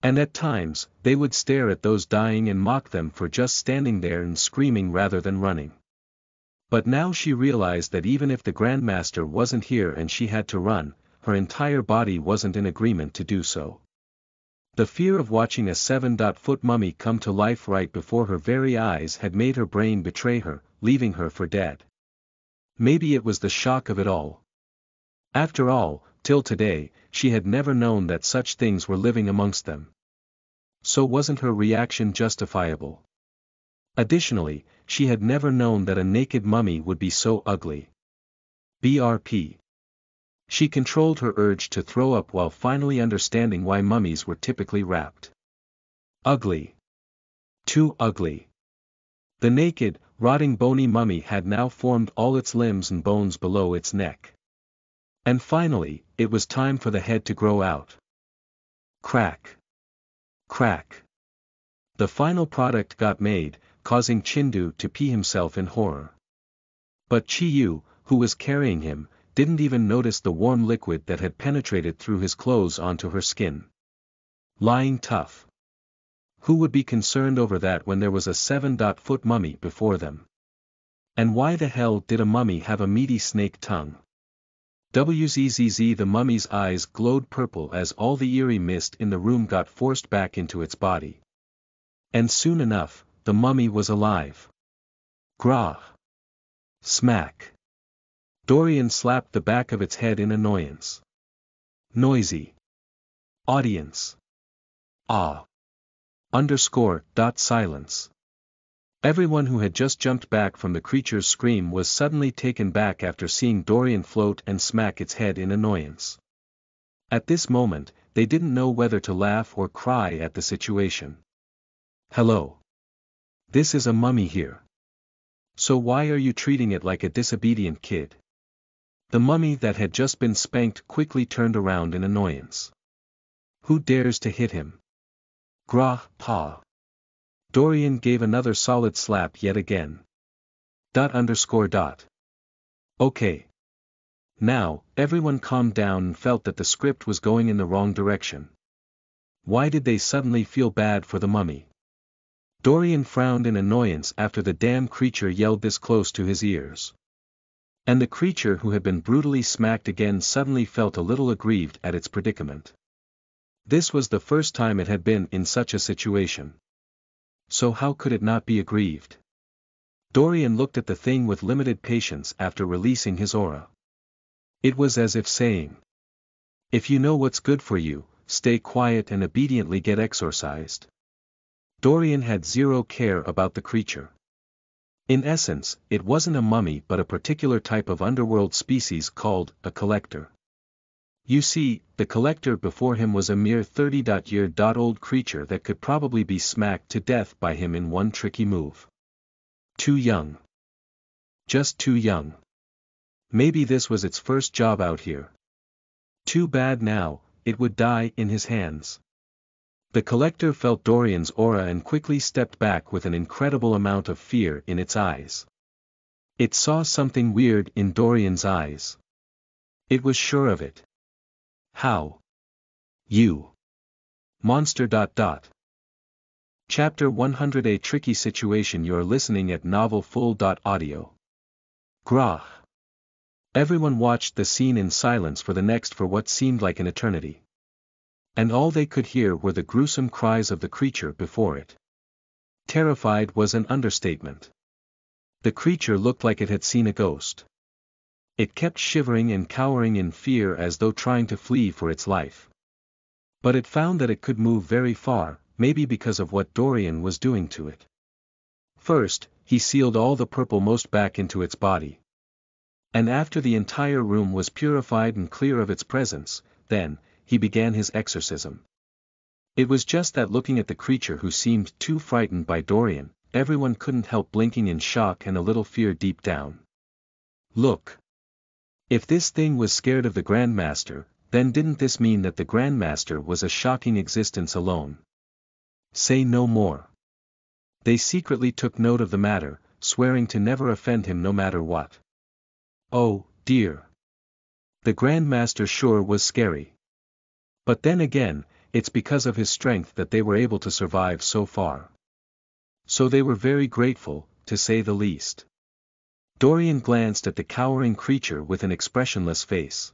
And at times, they would stare at those dying and mock them for just standing there and screaming rather than running. But now she realized that even if the Grandmaster wasn't here and she had to run, her entire body wasn't in agreement to do so. The fear of watching a 7-foot mummy come to life right before her very eyes had made her brain betray her, leaving her for dead. Maybe it was the shock of it all. After all, till today, she had never known that such things were living amongst them. So wasn't her reaction justifiable? Additionally, she had never known that a naked mummy would be so ugly. BRP. She controlled her urge to throw up while finally understanding why mummies were typically wrapped. Ugly. Too ugly. The naked, rotting bony mummy had now formed all its limbs and bones below its neck. And finally, it was time for the head to grow out. Crack. Crack. The final product got made, causing Chindu to pee himself in horror. But Chi-Yu, who was carrying him, didn't even notice the warm liquid that had penetrated through his clothes onto her skin. Lying tough. Who would be concerned over that when there was a 7-foot mummy before them? And why the hell did a mummy have a meaty snake tongue? Wzzz. The mummy's eyes glowed purple as all the eerie mist in the room got forced back into its body. And soon enough, the mummy was alive. Grah. Smack. Dorian slapped the back of its head in annoyance. Noisy. Audience. Ah. Silence. Everyone who had just jumped back from the creature's scream was suddenly taken back after seeing Dorian float and smack its head in annoyance. At this moment, they didn't know whether to laugh or cry at the situation. Hello. This is a mummy here. So why are you treating it like a disobedient kid? The mummy that had just been spanked quickly turned around in annoyance. Who dares to hit him? Grah, pa. Dorian gave another solid slap yet again. ... Okay. Now, everyone calmed down and felt that the script was going in the wrong direction. Why did they suddenly feel bad for the mummy? Dorian frowned in annoyance after the damn creature yelled this close to his ears. And the creature who had been brutally smacked again suddenly felt a little aggrieved at its predicament. This was the first time it had been in such a situation. So how could it not be aggrieved? Dorian looked at the thing with limited patience after releasing his aura. It was as if saying, if you know what's good for you, stay quiet and obediently get exorcised. Dorian had zero care about the creature. In essence, it wasn't a mummy but a particular type of underworld species called a collector. You see, the collector before him was a mere 30-year-old creature that could probably be smacked to death by him in one tricky move. Too young. Just too young. Maybe this was its first job out here. Too bad now, it would die in his hands. The collector felt Dorian's aura and quickly stepped back with an incredible amount of fear in its eyes. It saw something weird in Dorian's eyes. It was sure of it. How? You. Monster. Chapter 100. A tricky situation. You're listening at novelfull.audio. Grah. Everyone watched the scene in silence for what seemed like an eternity. And all they could hear were the gruesome cries of the creature before it. Terrified was an understatement. The creature looked like it had seen a ghost. It kept shivering and cowering in fear as though trying to flee for its life. But it found that it could move very far, maybe because of what Dorian was doing to it. First, he sealed all the purple most back into its body. And after the entire room was purified and clear of its presence, then, he began his exorcism. It was just that looking at the creature who seemed too frightened by Dorian, everyone couldn't help blinking in shock and a little fear deep down. Look. If this thing was scared of the Grandmaster, then didn't this mean that the Grandmaster was a shocking existence alone? Say no more. They secretly took note of the matter, swearing to never offend him no matter what. Oh, dear. The Grandmaster sure was scary. But then again, it's because of his strength that they were able to survive so far. So they were very grateful, to say the least. Dorian glanced at the cowering creature with an expressionless face.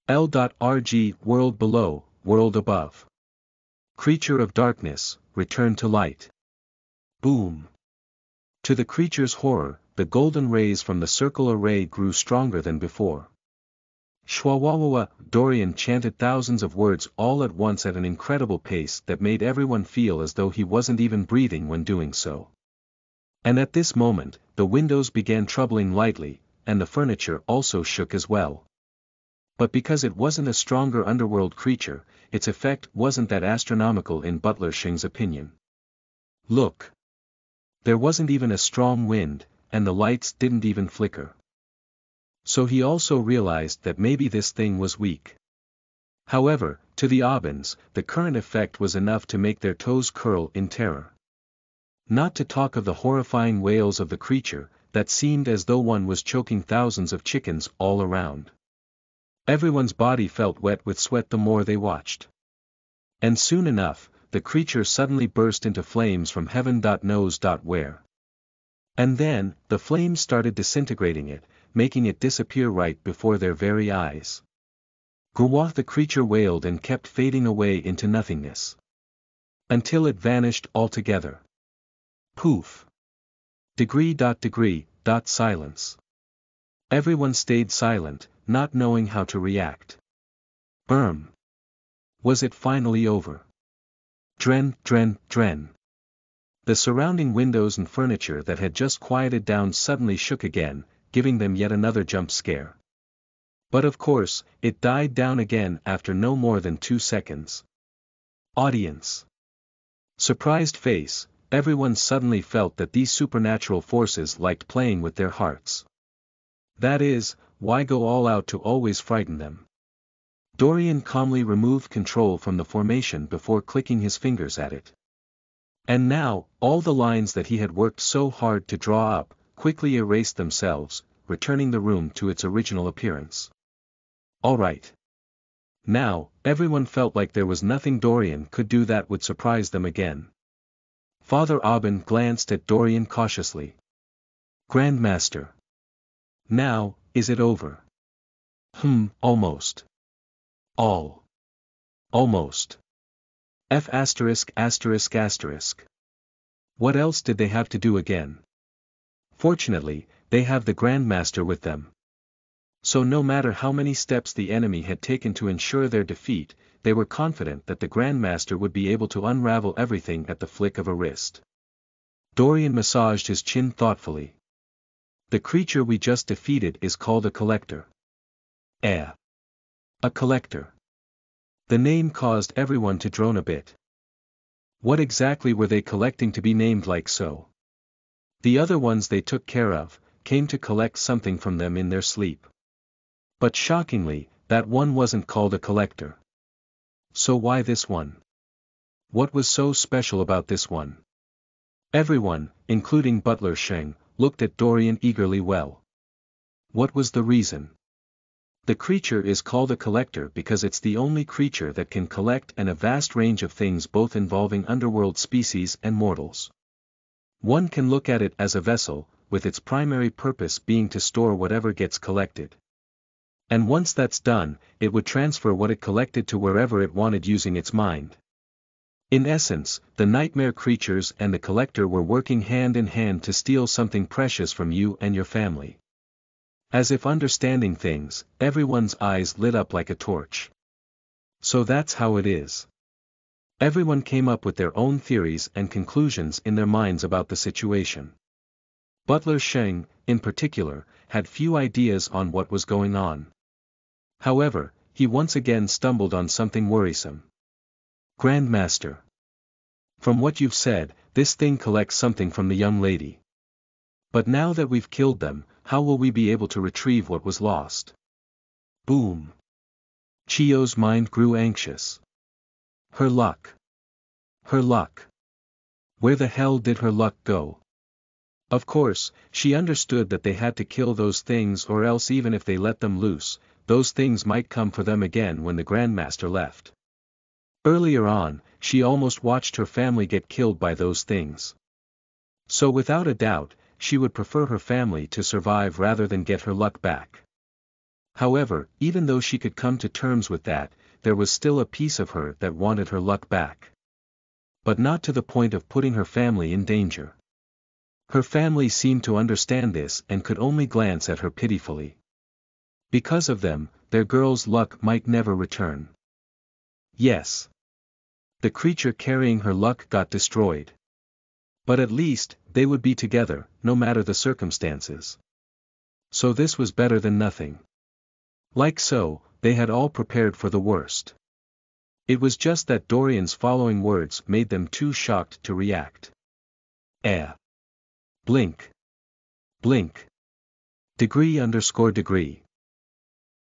L.RG, world below, world above. Creature of darkness, return to light. Boom. To the creature's horror, the golden rays from the circle array grew stronger than before. Shwawawawa, Dorian chanted thousands of words all at once at an incredible pace that made everyone feel as though he wasn't even breathing when doing so. And at this moment, the windows began troubling lightly, and the furniture also shook as well. But because it wasn't a stronger underworld creature, its effect wasn't that astronomical in Butler Shing's opinion. Look. There wasn't even a strong wind, and the lights didn't even flicker. So he also realized that maybe this thing was weak. However, to the Aubins, the current effect was enough to make their toes curl in terror. Not to talk of the horrifying wails of the creature, that seemed as though one was choking thousands of chickens all around. Everyone's body felt wet with sweat the more they watched. And soon enough, the creature suddenly burst into flames from heaven knows where. And then, the flames started disintegrating it, making it disappear right before their very eyes. Gwah, the creature wailed and kept fading away into nothingness. Until it vanished altogether. Poof. Degree. Silence. Everyone stayed silent, not knowing how to react. Was it finally over? Dren. The surrounding windows and furniture that had just quieted down suddenly shook again, giving them yet another jump scare. But of course, it died down again after no more than 2 seconds. Audience. Surprised face, everyone suddenly felt that these supernatural forces liked playing with their hearts. That is, why go all out to always frighten them? Dorian calmly removed control from the formation before clicking his fingers at it. And now, all the lines that he had worked so hard to draw up, quickly erased themselves, returning the room to its original appearance. All right. Now, everyone felt like there was nothing Dorian could do that would surprise them again. Father Aubin glanced at Dorian cautiously. Grandmaster. Now, is it over? Almost. Almost. F******. What else did they have to do again? Fortunately, they have the Grandmaster with them. So no matter how many steps the enemy had taken to ensure their defeat, they were confident that the Grandmaster would be able to unravel everything at the flick of a wrist. Dorian massaged his chin thoughtfully. The creature we just defeated is called a collector. A collector. The name caused everyone to drone a bit. What exactly were they collecting to be named like so? The other ones they took care of, came to collect something from them in their sleep. But shockingly, that one wasn't called a collector. So why this one? What was so special about this one? Everyone, including Butler Sheng, looked at Dorian eagerly. Well, what was the reason? The creature is called a collector because it's the only creature that can collect a vast range of things both involving underworld species and mortals. One can look at it as a vessel, with its primary purpose being to store whatever gets collected. And once that's done, it would transfer what it collected to wherever it wanted using its mind. In essence, the nightmare creatures and the collector were working hand in hand to steal something precious from you and your family. As if understanding things, everyone's eyes lit up like a torch. So that's how it is. Everyone came up with their own theories and conclusions in their minds about the situation. Butler Sheng, in particular, had few ideas on what was going on. However, he once again stumbled on something worrisome. Grandmaster. From what you've said, this thing collects something from the young lady. But now that we've killed them, how will we be able to retrieve what was lost? Boom. Chio's mind grew anxious. Her luck. Her luck. Where the hell did her luck go? Of course, she understood that they had to kill those things, or else even if they let them loose, those things might come for them again when the Grandmaster left. Earlier on, she almost watched her family get killed by those things. So without a doubt, she would prefer her family to survive rather than get her luck back. However, even though she could come to terms with that, there was still a piece of her that wanted her luck back. But not to the point of putting her family in danger. Her family seemed to understand this and could only glance at her pitifully. Because of them, their girl's luck might never return. Yes. The creature carrying her luck got destroyed. But at least, they would be together, no matter the circumstances. So this was better than nothing. Like so, they had all prepared for the worst. It was just that Dorian's following words made them too shocked to react. Blink. Blink. Degree.